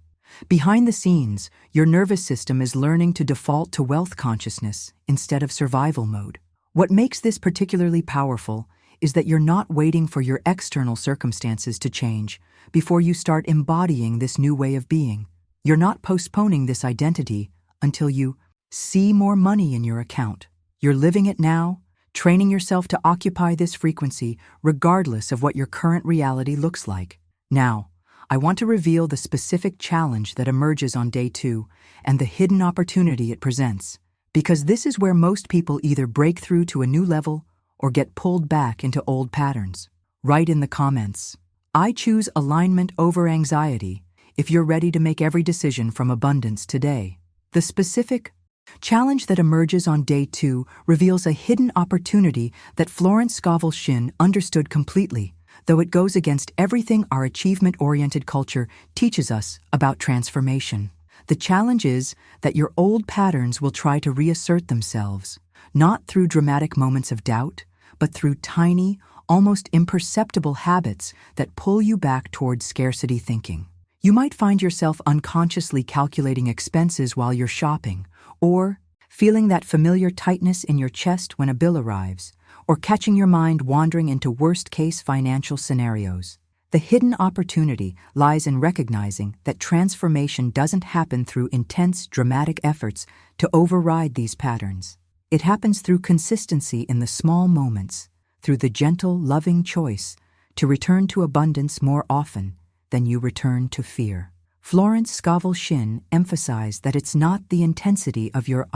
A: Behind the scenes, your nervous system is learning to default to wealth consciousness instead of survival mode. What makes this particularly powerful is that you're not waiting for your external circumstances to change before you start embodying this new way of being. You're not postponing this identity until you see more money in your account. You're living it now, training yourself to occupy this frequency regardless of what your current reality looks like. Now, I want to reveal the specific challenge that emerges on day 2 and the hidden opportunity it presents, because this is where most people either break through to a new level or get pulled back into old patterns. Write in the comments, "I choose alignment over anxiety," if you're ready to make every decision from abundance today. The specific challenge that emerges on day 2 reveals a hidden opportunity that Florence Scovel Shinn understood completely, though it goes against everything our achievement-oriented culture teaches us about transformation. The challenge is that your old patterns will try to reassert themselves, not through dramatic moments of doubt, but through tiny, almost imperceptible habits that pull you back towards scarcity thinking. You might find yourself unconsciously calculating expenses while you're shopping, or feeling that familiar tightness in your chest when a bill arrives, or catching your mind wandering into worst-case financial scenarios. The hidden opportunity lies in recognizing that transformation doesn't happen through intense, dramatic efforts to override these patterns. It happens through consistency in the small moments, through the gentle, loving choice to return to abundance more often than you return to fear. Florence Scovel Shinn emphasized that it's not the intensity of your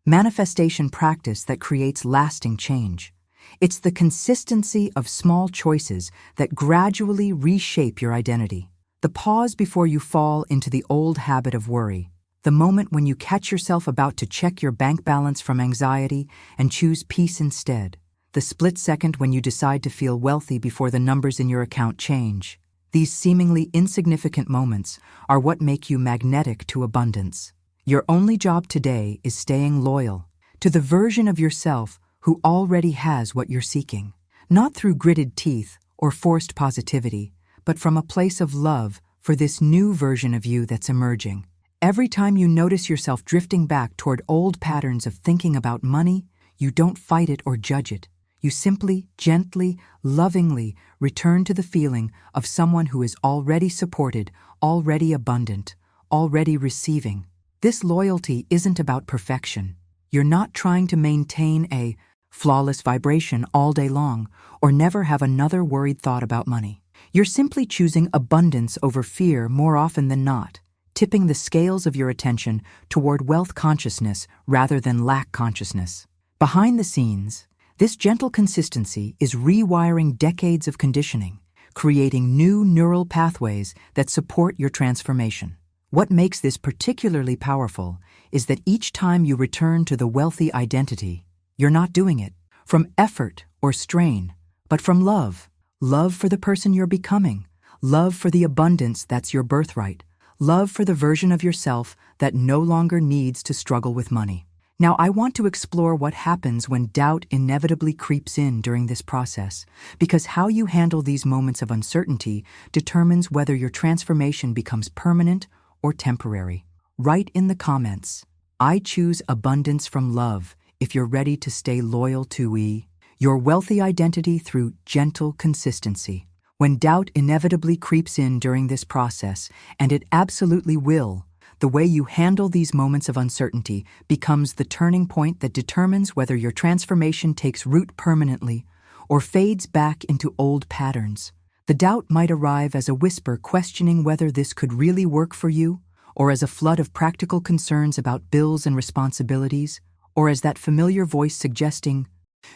A: manifestation practice that creates lasting change. It's the consistency of small choices that gradually reshape your identity. The pause before you fall into the old habit of worry, the moment when you catch yourself about to check your bank balance from anxiety and choose peace instead, the split second when you decide to feel wealthy before the numbers in your account change. These seemingly insignificant moments are what make you magnetic to abundance. Your only job today is staying loyal to the version of yourself who already has what you're seeking, not through gritted teeth or forced positivity, but from a place of love for this new version of you that's emerging. Every time you notice yourself drifting back toward old patterns of thinking about money, you don't fight it or judge it. You simply, gently, lovingly return to the feeling of someone who is already supported, already abundant, already receiving. This loyalty isn't about perfection. You're not trying to maintain a flawless vibration all day long or never have another worried thought about money. You're simply choosing abundance over fear more often than not, tipping the scales of your attention toward wealth consciousness rather than lack consciousness. Behind the scenes, this gentle consistency is rewiring decades of conditioning, creating new neural pathways that support your transformation. What makes this particularly powerful is that each time you return to the wealthy identity, you're not doing it from effort or strain, but from love. Love for the person you're becoming, love for the abundance that's your birthright, love for the version of yourself that no longer needs to struggle with money. Now, I want to explore what happens when doubt inevitably creeps in during this process, because how you handle these moments of uncertainty determines whether your transformation becomes permanent or temporary. Write in the comments, "I choose abundance from love," if you're ready to stay loyal to your wealthy identity through gentle consistency. When doubt inevitably creeps in during this process, and it absolutely will, the way you handle these moments of uncertainty becomes the turning point that determines whether your transformation takes root permanently or fades back into old patterns. The doubt might arrive as a whisper questioning whether this could really work for you, or as a flood of practical concerns about bills and responsibilities, or as that familiar voice suggesting,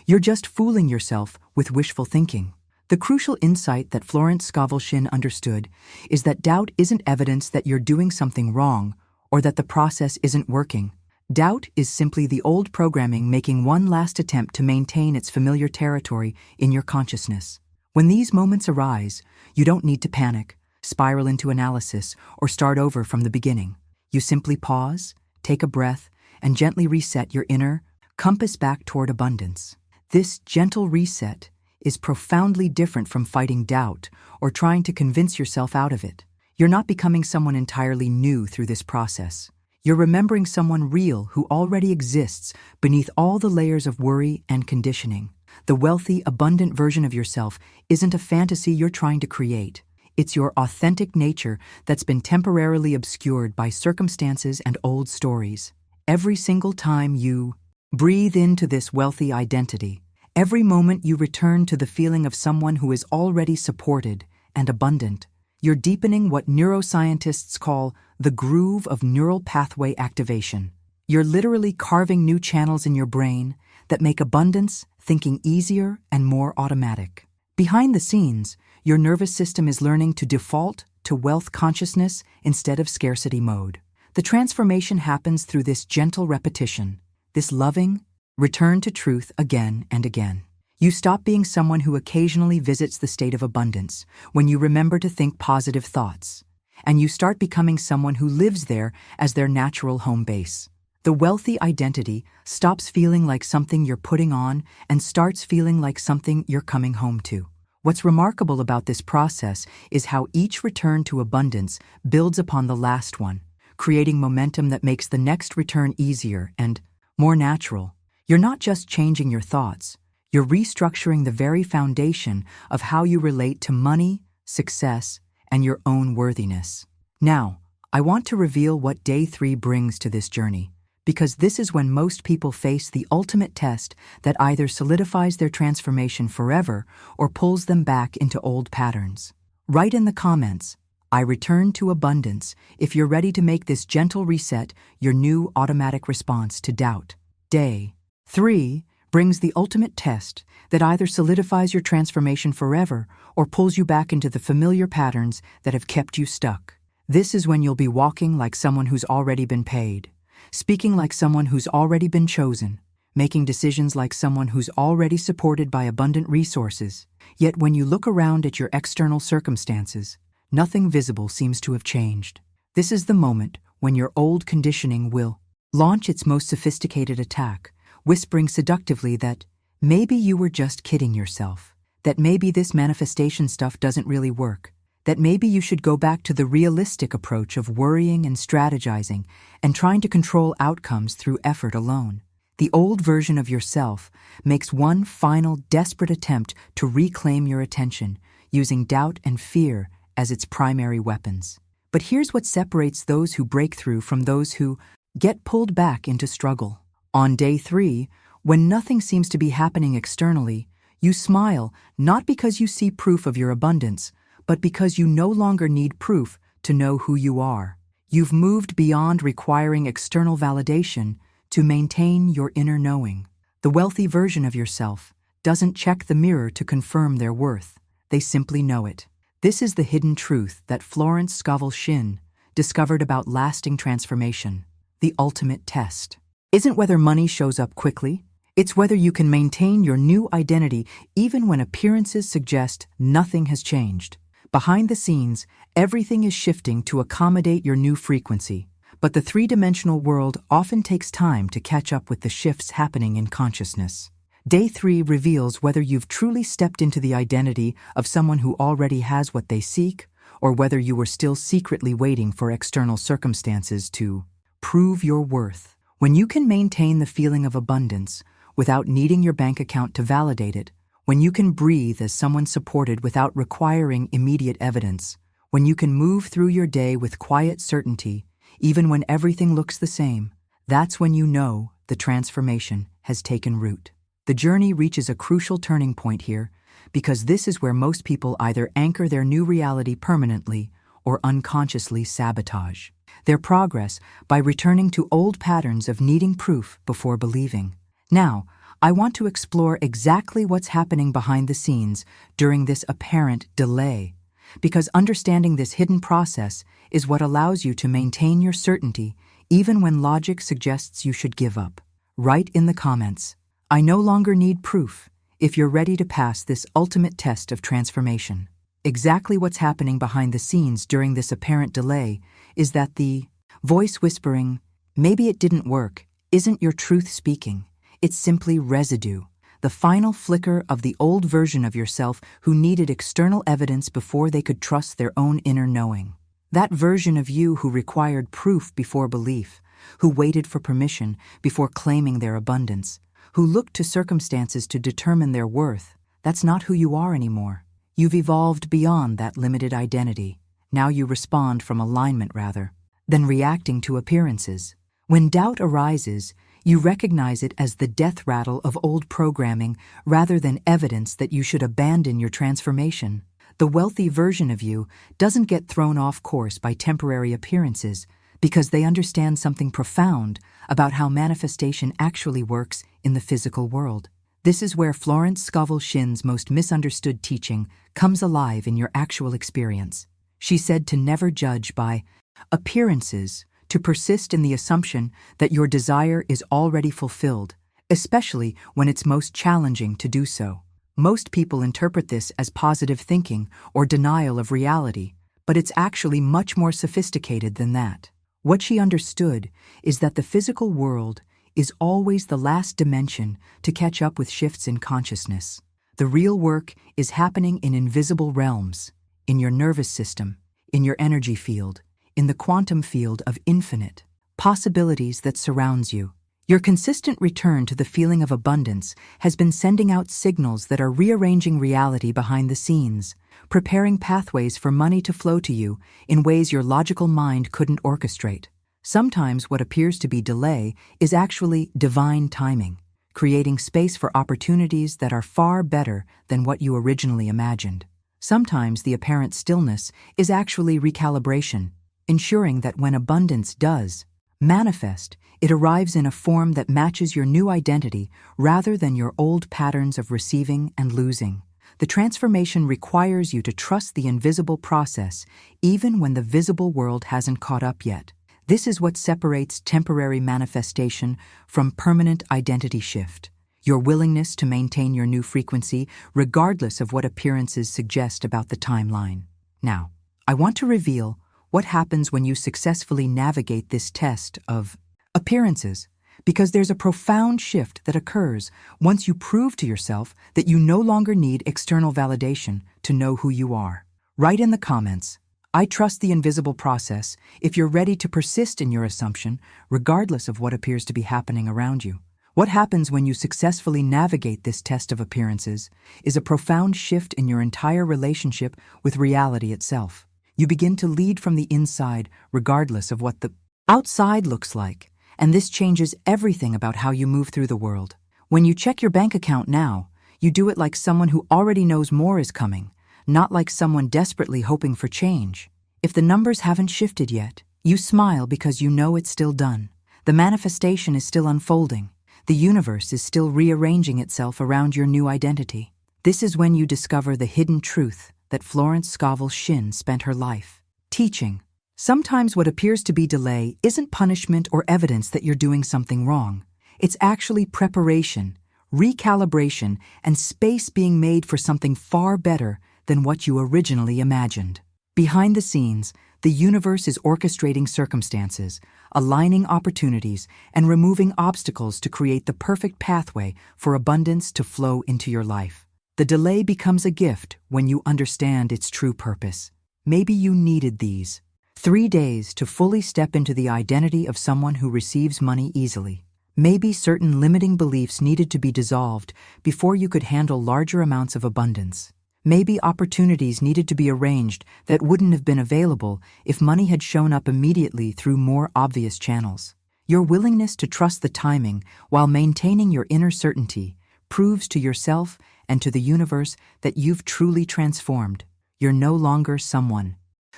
A: "You're just fooling yourself with wishful thinking." The crucial insight that Florence Scovel Shinn understood is that doubt isn't evidence that you're doing something wrong or that the process isn't working. Doubt is simply the old programming making one last attempt to maintain its familiar territory in your consciousness. When these moments arise, you don't need to panic, spiral into analysis, or start over from the beginning. You simply pause, take a breath, and gently reset your inner compass back toward abundance. This gentle reset is profoundly different from fighting doubt or trying to convince yourself out of it. You're not becoming someone entirely new through this process. You're remembering someone real who already exists beneath all the layers of worry and conditioning. The wealthy, abundant version of yourself isn't a fantasy you're trying to create. It's your authentic nature that's been temporarily obscured by circumstances and old stories. Every single time you breathe into this wealthy identity, every moment you return to the feeling of someone who is already supported and abundant, you're deepening what neuroscientists call the groove of neural pathway activation. You're literally carving new channels in your brain that make abundance thinking easier and more automatic. Behind the scenes, your nervous system is learning to default to wealth consciousness instead of scarcity mode. The transformation happens through this gentle repetition, this loving return to truth again and again. You stop being someone who occasionally visits the state of abundance when you remember to think positive thoughts, and you start becoming someone who lives there as their natural home base. The wealthy identity stops feeling like something you're putting on and starts feeling like something you're coming home to. What's remarkable about this process is how each return to abundance builds upon the last one, creating momentum that makes the next return easier and more natural. You're not just changing your thoughts, you're restructuring the very foundation of how you relate to money, success, and your own worthiness. Now, I want to reveal what Day 3 brings to this journey, because this is when most people face the ultimate test that either solidifies their transformation forever or pulls them back into old patterns. Write in the comments, "I return to abundance," if you're ready to make this gentle reset your new automatic response to doubt. Day 3 brings the ultimate test that either solidifies your transformation forever or pulls you back into the familiar patterns that have kept you stuck. This is when you'll be walking like someone who's already been paid, speaking like someone who's already been chosen, making decisions like someone who's already supported by abundant resources. Yet when you look around at your external circumstances, nothing visible seems to have changed. This is the moment when your old conditioning will launch its most sophisticated attack, whispering seductively that maybe you were just kidding yourself, that maybe this manifestation stuff doesn't really work, that maybe you should go back to the realistic approach of worrying and strategizing and trying to control outcomes through effort alone. The old version of yourself makes one final desperate attempt to reclaim your attention, using doubt and fear as its primary weapons. But here's what separates those who break through from those who get pulled back into struggle. On Day 3, when nothing seems to be happening externally, you smile not because you see proof of your abundance, but because you no longer need proof to know who you are. You've moved beyond requiring external validation to maintain your inner knowing. The wealthy version of yourself doesn't check the mirror to confirm their worth. They simply know it. This is the hidden truth that Florence Scovel Shinn discovered about lasting transformation. The ultimate test isn't whether money shows up quickly, it's whether you can maintain your new identity even when appearances suggest nothing has changed. Behind the scenes, everything is shifting to accommodate your new frequency, but the three-dimensional world often takes time to catch up with the shifts happening in consciousness. Day 3 reveals whether you've truly stepped into the identity of someone who already has what they seek, or whether you are still secretly waiting for external circumstances to prove your worth. When you can maintain the feeling of abundance without needing your bank account to validate it, when you can breathe as someone supported without requiring immediate evidence, when you can move through your day with quiet certainty, even when everything looks the same, that's when you know the transformation has taken root. The journey reaches a crucial turning point here, because this is where most people either anchor their new reality permanently or unconsciously sabotage their progress by returning to old patterns of needing proof before believing. Now, I want to explore exactly what's happening behind the scenes during this apparent delay, because understanding this hidden process is what allows you to maintain your certainty even when logic suggests you should give up. Write in the comments, "I no longer need proof," if you're ready to pass this ultimate test of transformation. Exactly what's happening behind the scenes during this apparent delay is that the voice whispering, "Maybe it didn't work," isn't your truth speaking. It's simply residue, the final flicker of the old version of yourself who needed external evidence before they could trust their own inner knowing. That version of you who required proof before belief, who waited for permission before claiming their abundance, who looked to circumstances to determine their worth, that's not who you are anymore. You've evolved beyond that limited identity. Now you respond from alignment rather than reacting to appearances. When doubt arises, you recognize it as the death rattle of old programming rather than evidence that you should abandon your transformation. The wealthy version of you doesn't get thrown off course by temporary appearances because they understand something profound about how manifestation actually works in the physical world. This is where Florence Scovel Shinn's most misunderstood teaching comes alive in your actual experience. She said to never judge by appearances, to persist in the assumption that your desire is already fulfilled, especially when it's most challenging to do so. Most people interpret this as positive thinking or denial of reality, but it's actually much more sophisticated than that. What she understood is that the physical world is always the last dimension to catch up with shifts in consciousness. The real work is happening in invisible realms, in your nervous system, in your energy field, in the quantum field of infinite possibilities that surrounds you. Your consistent return to the feeling of abundance has been sending out signals that are rearranging reality behind the scenes, preparing pathways for money to flow to you in ways your logical mind couldn't orchestrate. Sometimes what appears to be delay is actually divine timing, creating space for opportunities that are far better than what you originally imagined. Sometimes the apparent stillness is actually recalibration, ensuring that when abundance does manifest, it arrives in a form that matches your new identity rather than your old patterns of receiving and losing. The transformation requires you to trust the invisible process even when the visible world hasn't caught up yet. This is what separates temporary manifestation from permanent identity shift. Your willingness to maintain your new frequency regardless of what appearances suggest about the timeline. Now, I want to reveal what happens when you successfully navigate this test of appearances, because there's a profound shift that occurs once you prove to yourself that you no longer need external validation to know who you are. Write in the comments, "I trust the invisible process," if you're ready to persist in your assumption, regardless of what appears to be happening around you. What happens when you successfully navigate this test of appearances is a profound shift in your entire relationship with reality itself. You begin to lead from the inside, regardless of what the outside looks like, and this changes everything about how you move through the world. When you check your bank account now, you do it like someone who already knows more is coming, not like someone desperately hoping for change. If the numbers haven't shifted yet, you smile because you know it's still done. The manifestation is still unfolding. The universe is still rearranging itself around your new identity. This is when you discover the hidden truth that Florence Scovel Shinn spent her life teaching. Sometimes what appears to be delay isn't punishment or evidence that you're doing something wrong. It's actually preparation, recalibration, and space being made for something far better than what you originally imagined. Behind the scenes, the universe is orchestrating circumstances, aligning opportunities, and removing obstacles to create the perfect pathway for abundance to flow into your life. The delay becomes a gift when you understand its true purpose. Maybe you needed these 3 days to fully step into the identity of someone who receives money easily. Maybe certain limiting beliefs needed to be dissolved before you could handle larger amounts of abundance. Maybe opportunities needed to be arranged that wouldn't have been available if money had shown up immediately through more obvious channels. Your willingness to trust the timing while maintaining your inner certainty proves to yourself and to the universe that you've truly transformed. You're no longer someone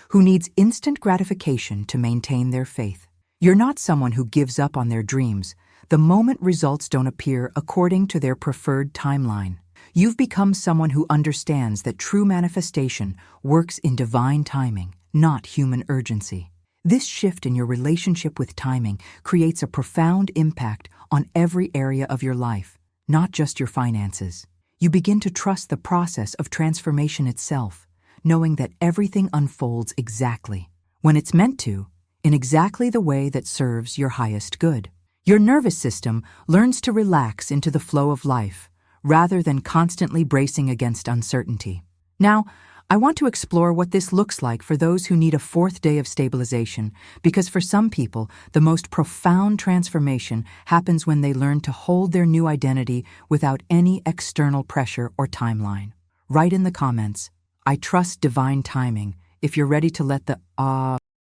A: who needs instant gratification to maintain their faith. You're not someone who gives up on their dreams the moment results don't appear according to their preferred timeline. You've become someone who understands that true manifestation works in divine timing, not human urgency. This shift in your relationship with timing creates a profound impact on every area of your life, not just your finances. You begin to trust the process of transformation itself, knowing that everything unfolds exactly when it's meant to, in exactly the way that serves your highest good. Your nervous system learns to relax into the flow of life, rather than constantly bracing against uncertainty. Now, I want to explore what this looks like for those who need a 4th day of stabilization, because for some people, the most profound transformation happens when they learn to hold their new identity without any external pressure or timeline. Write in the comments, "I trust divine timing," if you're ready to let the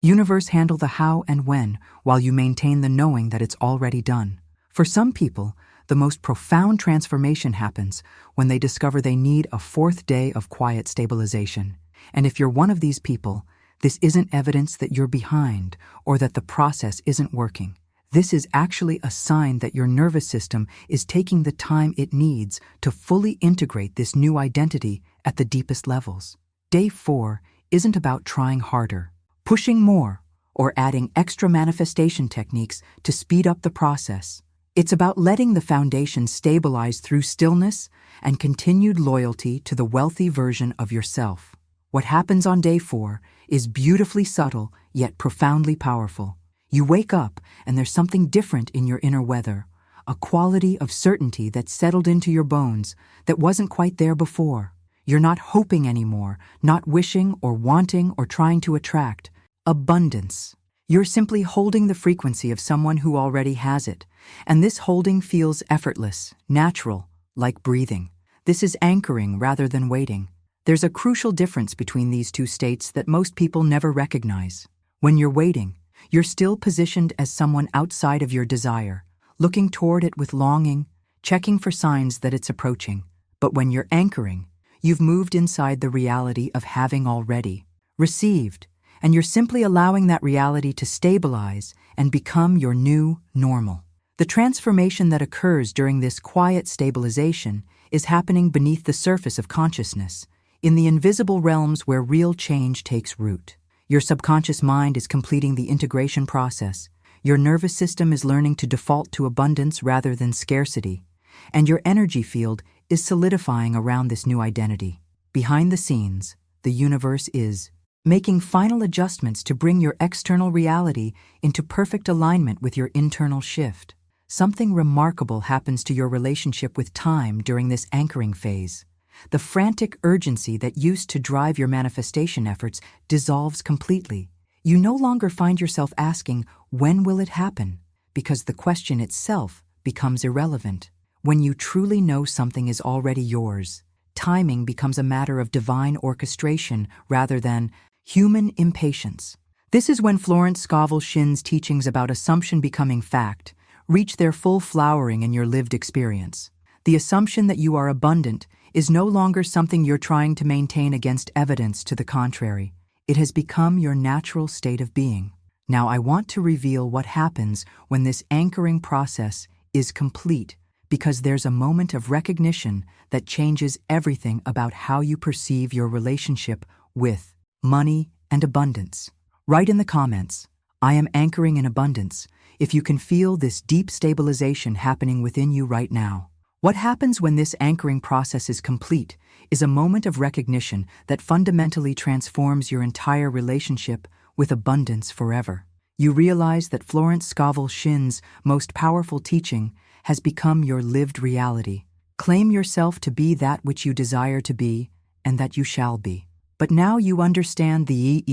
A: universe handle the how and when, while you maintain the knowing that it's already done. For some people, the most profound transformation happens when they discover they need a 4th day of quiet stabilization. And if you're one of these people, this isn't evidence that you're behind or that the process isn't working. This is actually a sign that your nervous system is taking the time it needs to fully integrate this new identity at the deepest levels. Day 4 isn't about trying harder, pushing more, or adding extra manifestation techniques to speed up the process. It's about letting the foundation stabilize through stillness and continued loyalty to the wealthy version of yourself. What happens on day 4 is beautifully subtle yet profoundly powerful. You wake up and there's something different in your inner weather, a quality of certainty that's settled into your bones that wasn't quite there before. You're not hoping anymore, not wishing or wanting or trying to attract abundance. You're simply holding the frequency of someone who already has it, and this holding feels effortless, natural, like breathing. This is anchoring rather than waiting. There's a crucial difference between these two states that most people never recognize. When you're waiting, you're still positioned as someone outside of your desire, looking toward it with longing, checking for signs that it's approaching. But when you're anchoring, you've moved inside the reality of having already received, and you're simply allowing that reality to stabilize and become your new normal. The transformation that occurs during this quiet stabilization is happening beneath the surface of consciousness, in the invisible realms where real change takes root. Your subconscious mind is completing the integration process. Your nervous system is learning to default to abundance rather than scarcity, and your energy field is solidifying around this new identity. Behind the scenes, the universe is making final adjustments to bring your external reality into perfect alignment with your internal shift. Something remarkable happens to your relationship with time during this anchoring phase. The frantic urgency that used to drive your manifestation efforts dissolves completely. You no longer find yourself asking, "When will it happen?" because the question itself becomes irrelevant. When you truly know something is already yours, timing becomes a matter of divine orchestration rather than human impatience. This is when Florence Scovel Shinn's teachings about assumption becoming fact reach their full flowering in your lived experience. The assumption that you are abundant is no longer something you're trying to maintain against evidence to the contrary. It has become your natural state of being. Now I want to reveal what happens when this anchoring process is complete, because there's a moment of recognition that changes everything about how you perceive your relationship with money and abundance. Write in the comments, "I am anchoring in abundance," if you can feel this deep stabilization happening within you right now. What happens when this anchoring process is complete is a moment of recognition that fundamentally transforms your entire relationship with abundance forever. You realize that Florence Scovel Shinn's most powerful teaching has become your lived reality. Claim yourself to be that which you desire to be and that you shall be. But now you understand the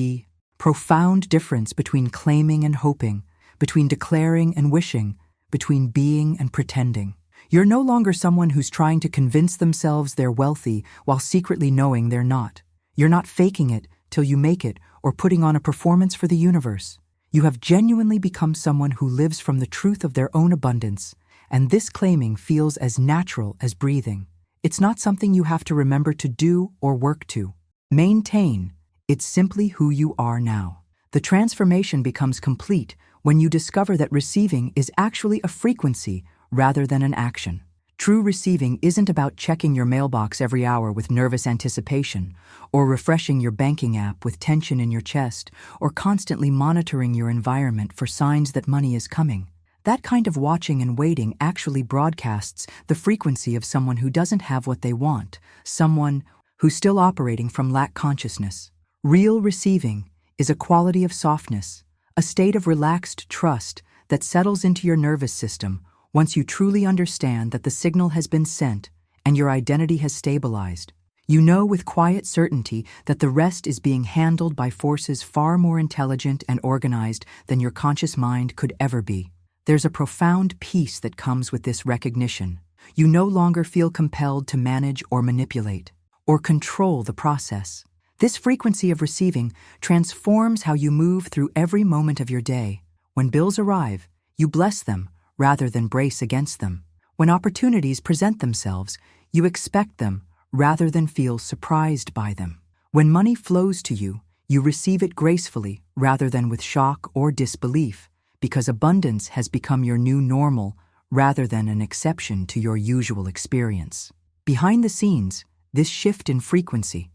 A: profound difference between claiming and hoping, between declaring and wishing, between being and pretending. You're no longer someone who's trying to convince themselves they're wealthy while secretly knowing they're not. You're not faking it till you make it or putting on a performance for the universe. You have genuinely become someone who lives from the truth of their own abundance, and this claiming feels as natural as breathing. It's not something you have to remember to do or work to. Maintain. It's simply who you are now. The transformation becomes complete when you discover that receiving is actually a frequency rather than an action. True receiving isn't about checking your mailbox every hour with nervous anticipation, or refreshing your banking app with tension in your chest, or constantly monitoring your environment for signs that money is coming. That kind of watching and waiting actually broadcasts the frequency of someone who doesn't have what they want, someone who's still operating from lack consciousness. Real receiving is a quality of softness, a state of relaxed trust that settles into your nervous system once you truly understand that the signal has been sent and your identity has stabilized. You know with quiet certainty that the rest is being handled by forces far more intelligent and organized than your conscious mind could ever be. There's a profound peace that comes with this recognition. You no longer feel compelled to manage or manipulate, or control the process. This frequency of receiving transforms how you move through every moment of your day. When bills arrive, you bless them rather than brace against them. When opportunities present themselves, you expect them rather than feel surprised by them. When money flows to you, you receive it gracefully rather than with shock or disbelief, because abundance has become your new normal rather than an exception to your usual experience. Behind the scenes, this shift in frequency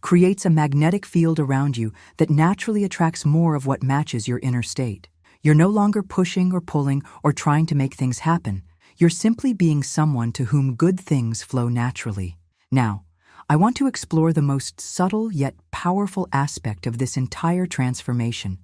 A: creates a magnetic field around you that naturally attracts more of what matches your inner state. You're no longer pushing or pulling or trying to make things happen. You're simply being someone to whom good things flow naturally. Now, I want to explore the most subtle yet powerful aspect of this entire transformation,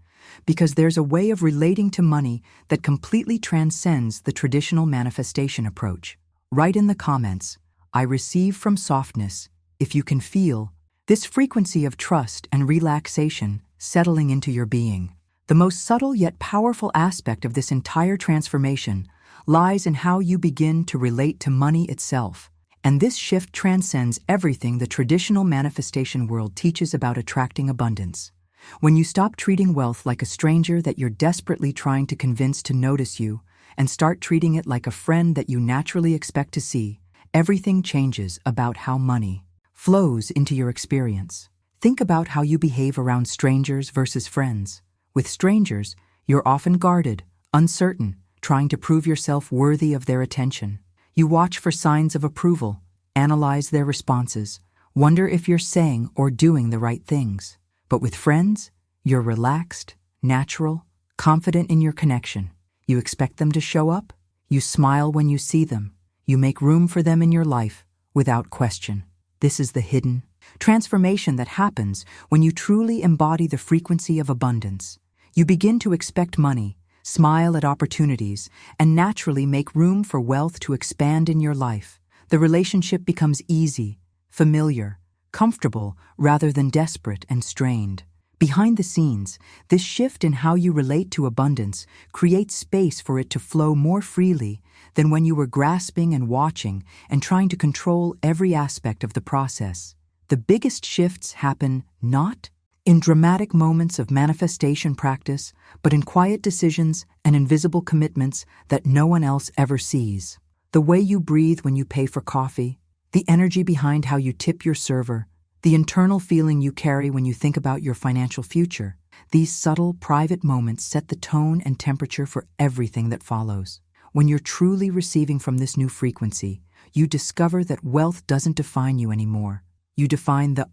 A: because there's a way of relating to money that completely transcends the traditional manifestation approach. Write in the comments, "I receive from softness," if you can feel this frequency of trust and relaxation settling into your being. The most subtle yet powerful aspect of this entire transformation lies in how you begin to relate to money itself. And this shift transcends everything the traditional manifestation world teaches about attracting abundance. When you stop treating wealth like a stranger that you're desperately trying to convince to notice you, and start treating it like a friend that you naturally expect to see, everything changes about how money flows into your experience. Think about how you behave around strangers versus friends. With strangers, you're often guarded, uncertain, trying to prove yourself worthy of their attention. You watch for signs of approval, analyze their responses, wonder if you're saying or doing the right things. But with friends, you're relaxed, natural, confident in your connection. You expect them to show up, you smile when you see them, you make room for them in your life without question. This is the hidden transformation that happens when you truly embody the frequency of abundance. You begin to expect money, smile at opportunities, and naturally make room for wealth to expand in your life. The relationship becomes easy, familiar, comfortable rather than desperate and strained. Behind the scenes, this shift in how you relate to abundance creates space for it to flow more freely than when you were grasping and watching and trying to control every aspect of the process. The biggest shifts happen not in dramatic moments of manifestation practice, but in quiet decisions and invisible commitments that no one else ever sees. The way you breathe when you pay for coffee, the energy behind how you tip your server, the internal feeling you carry when you think about your financial future. These subtle, private moments set the tone and temperature for everything that follows. When you're truly receiving from this new frequency, you discover that wealth doesn't define you anymore. You define the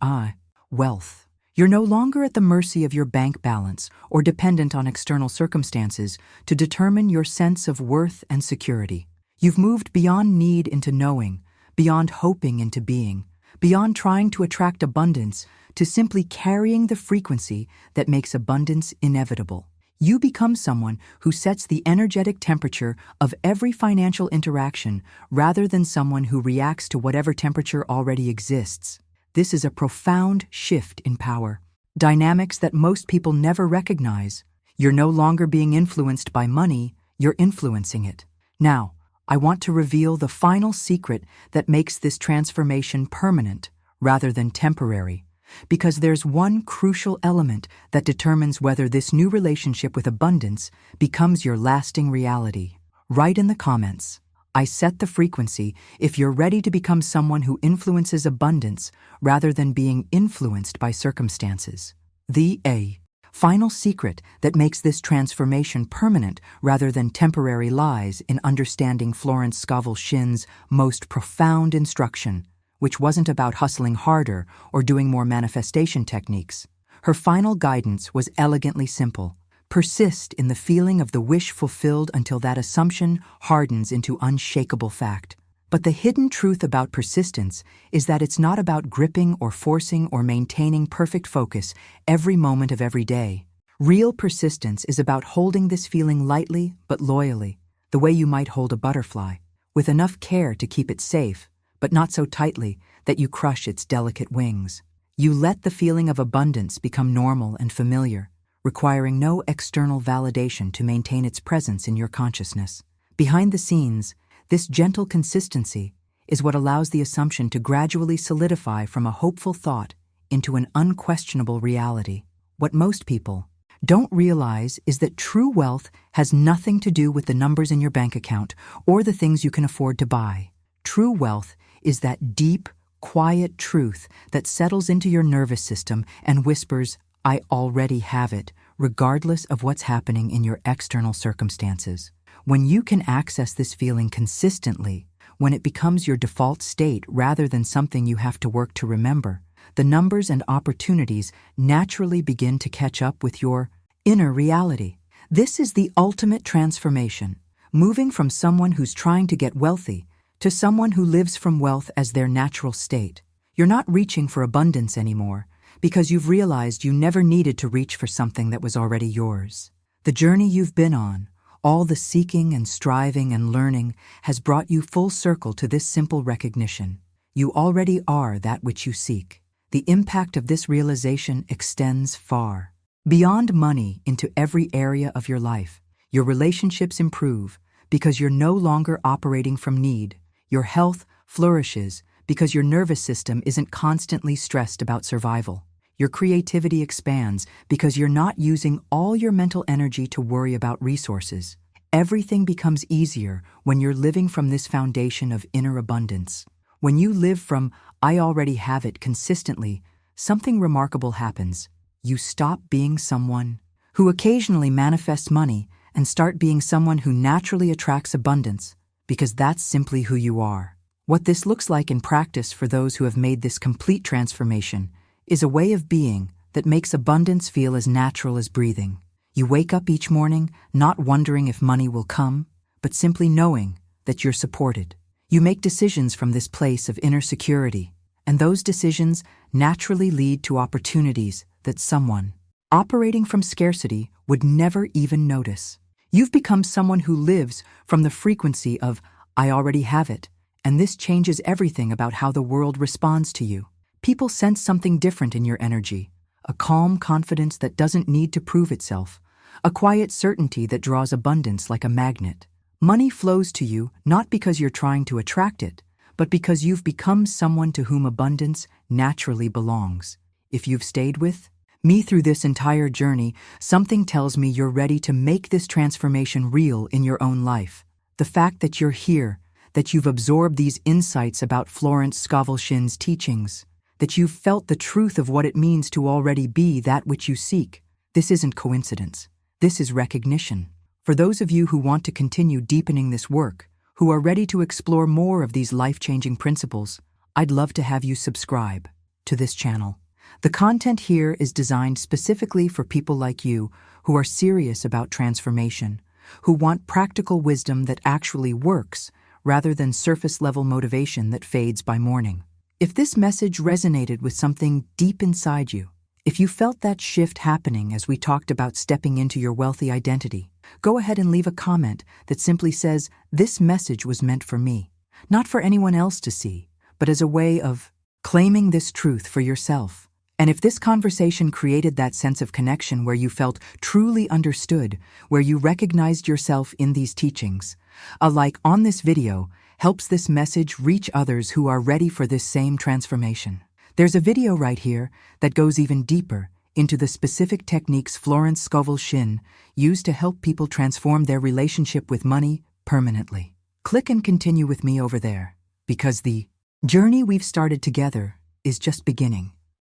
A: wealth. You're no longer at the mercy of your bank balance or dependent on external circumstances to determine your sense of worth and security. You've moved beyond need into knowing, beyond hoping into being, beyond trying to attract abundance to simply carrying the frequency that makes abundance inevitable. You become someone who sets the energetic temperature of every financial interaction rather than someone who reacts to whatever temperature already exists. This is a profound shift in power. dynamics that most people never recognize. You're no longer being influenced by money, you're influencing it. Now, I want to reveal the final secret that makes this transformation permanent rather than temporary, because there's one crucial element that determines whether this new relationship with abundance becomes your lasting reality. Write in the comments, I set the frequency if you're ready to become someone who influences abundance rather than being influenced by circumstances. The final secret that makes this transformation permanent rather than temporary lies in understanding Florence Scovel Shinn's most profound instruction, which wasn't about hustling harder or doing more manifestation techniques. Her final guidance was elegantly simple. Persist in the feeling of the wish fulfilled until that assumption hardens into unshakable fact. But the hidden truth about persistence is that it's not about gripping or forcing or maintaining perfect focus every moment of every day. Real persistence is about holding this feeling lightly but loyally, the way you might hold a butterfly, with enough care to keep it safe, but not so tightly that you crush its delicate wings. You let the feeling of abundance become normal and familiar, requiring no external validation to maintain its presence in your consciousness. Behind the scenes, this gentle consistency is what allows the assumption to gradually solidify from a hopeful thought into an unquestionable reality. What most people don't realize is that true wealth has nothing to do with the numbers in your bank account or the things you can afford to buy. True wealth is that deep, quiet truth that settles into your nervous system and whispers, I already have it, regardless of what's happening in your external circumstances. When you can access this feeling consistently, when it becomes your default state rather than something you have to work to remember, the numbers and opportunities naturally begin to catch up with your inner reality. This is the ultimate transformation, moving from someone who's trying to get wealthy to someone who lives from wealth as their natural state. You're not reaching for abundance anymore, because you've realized you never needed to reach for something that was already yours. The journey you've been on, all the seeking and striving and learning, has brought you full circle to this simple recognition. You already are that which you seek. The impact of this realization extends far beyond money into every area of your life. Your relationships improve because you're no longer operating from need. Your health flourishes because your nervous system isn't constantly stressed about survival. Your creativity expands because you're not using all your mental energy to worry about resources. Everything becomes easier when you're living from this foundation of inner abundance. When you live from I already have it consistently, something remarkable happens. You stop being someone who occasionally manifests money and start being someone who naturally attracts abundance, because that's simply who you are. What this looks like in practice for those who have made this complete transformation is a way of being that makes abundance feel as natural as breathing. You wake up each morning not wondering if money will come, but simply knowing that you're supported. You make decisions from this place of inner security, and those decisions naturally lead to opportunities that someone operating from scarcity would never even notice. You've become someone who lives from the frequency of I already have it, and this changes everything about how the world responds to you. People sense something different in your energy, a calm confidence that doesn't need to prove itself, a quiet certainty that draws abundance like a magnet. Money flows to you not because you're trying to attract it, but because you've become someone to whom abundance naturally belongs. If you've stayed with me through this entire journey, something tells me you're ready to make this transformation real in your own life. The fact that you're here, that you've absorbed these insights about Florence Scovel Shinn's teachings, that you've felt the truth of what it means to already be that which you seek, this isn't coincidence. This is recognition. For those of you who want to continue deepening this work, who are ready to explore more of these life-changing principles, I'd love to have you subscribe to this channel. The content here is designed specifically for people like you who are serious about transformation, who want practical wisdom that actually works rather than surface-level motivation that fades by morning. If this message resonated with something deep inside you, if you felt that shift happening as we talked about stepping into your wealthy identity, go ahead and leave a comment that simply says, "This message was meant for me," not for anyone else to see, but as a way of claiming this truth for yourself. And if this conversation created that sense of connection where you felt truly understood, where you recognized yourself in these teachings, a like on this video helps this message reach others who are ready for this same transformation. There's a video right here that goes even deeper into the specific techniques Florence Scovel Shinn used to help people transform their relationship with money permanently. Click and continue with me over there, because the journey we've started together is just beginning.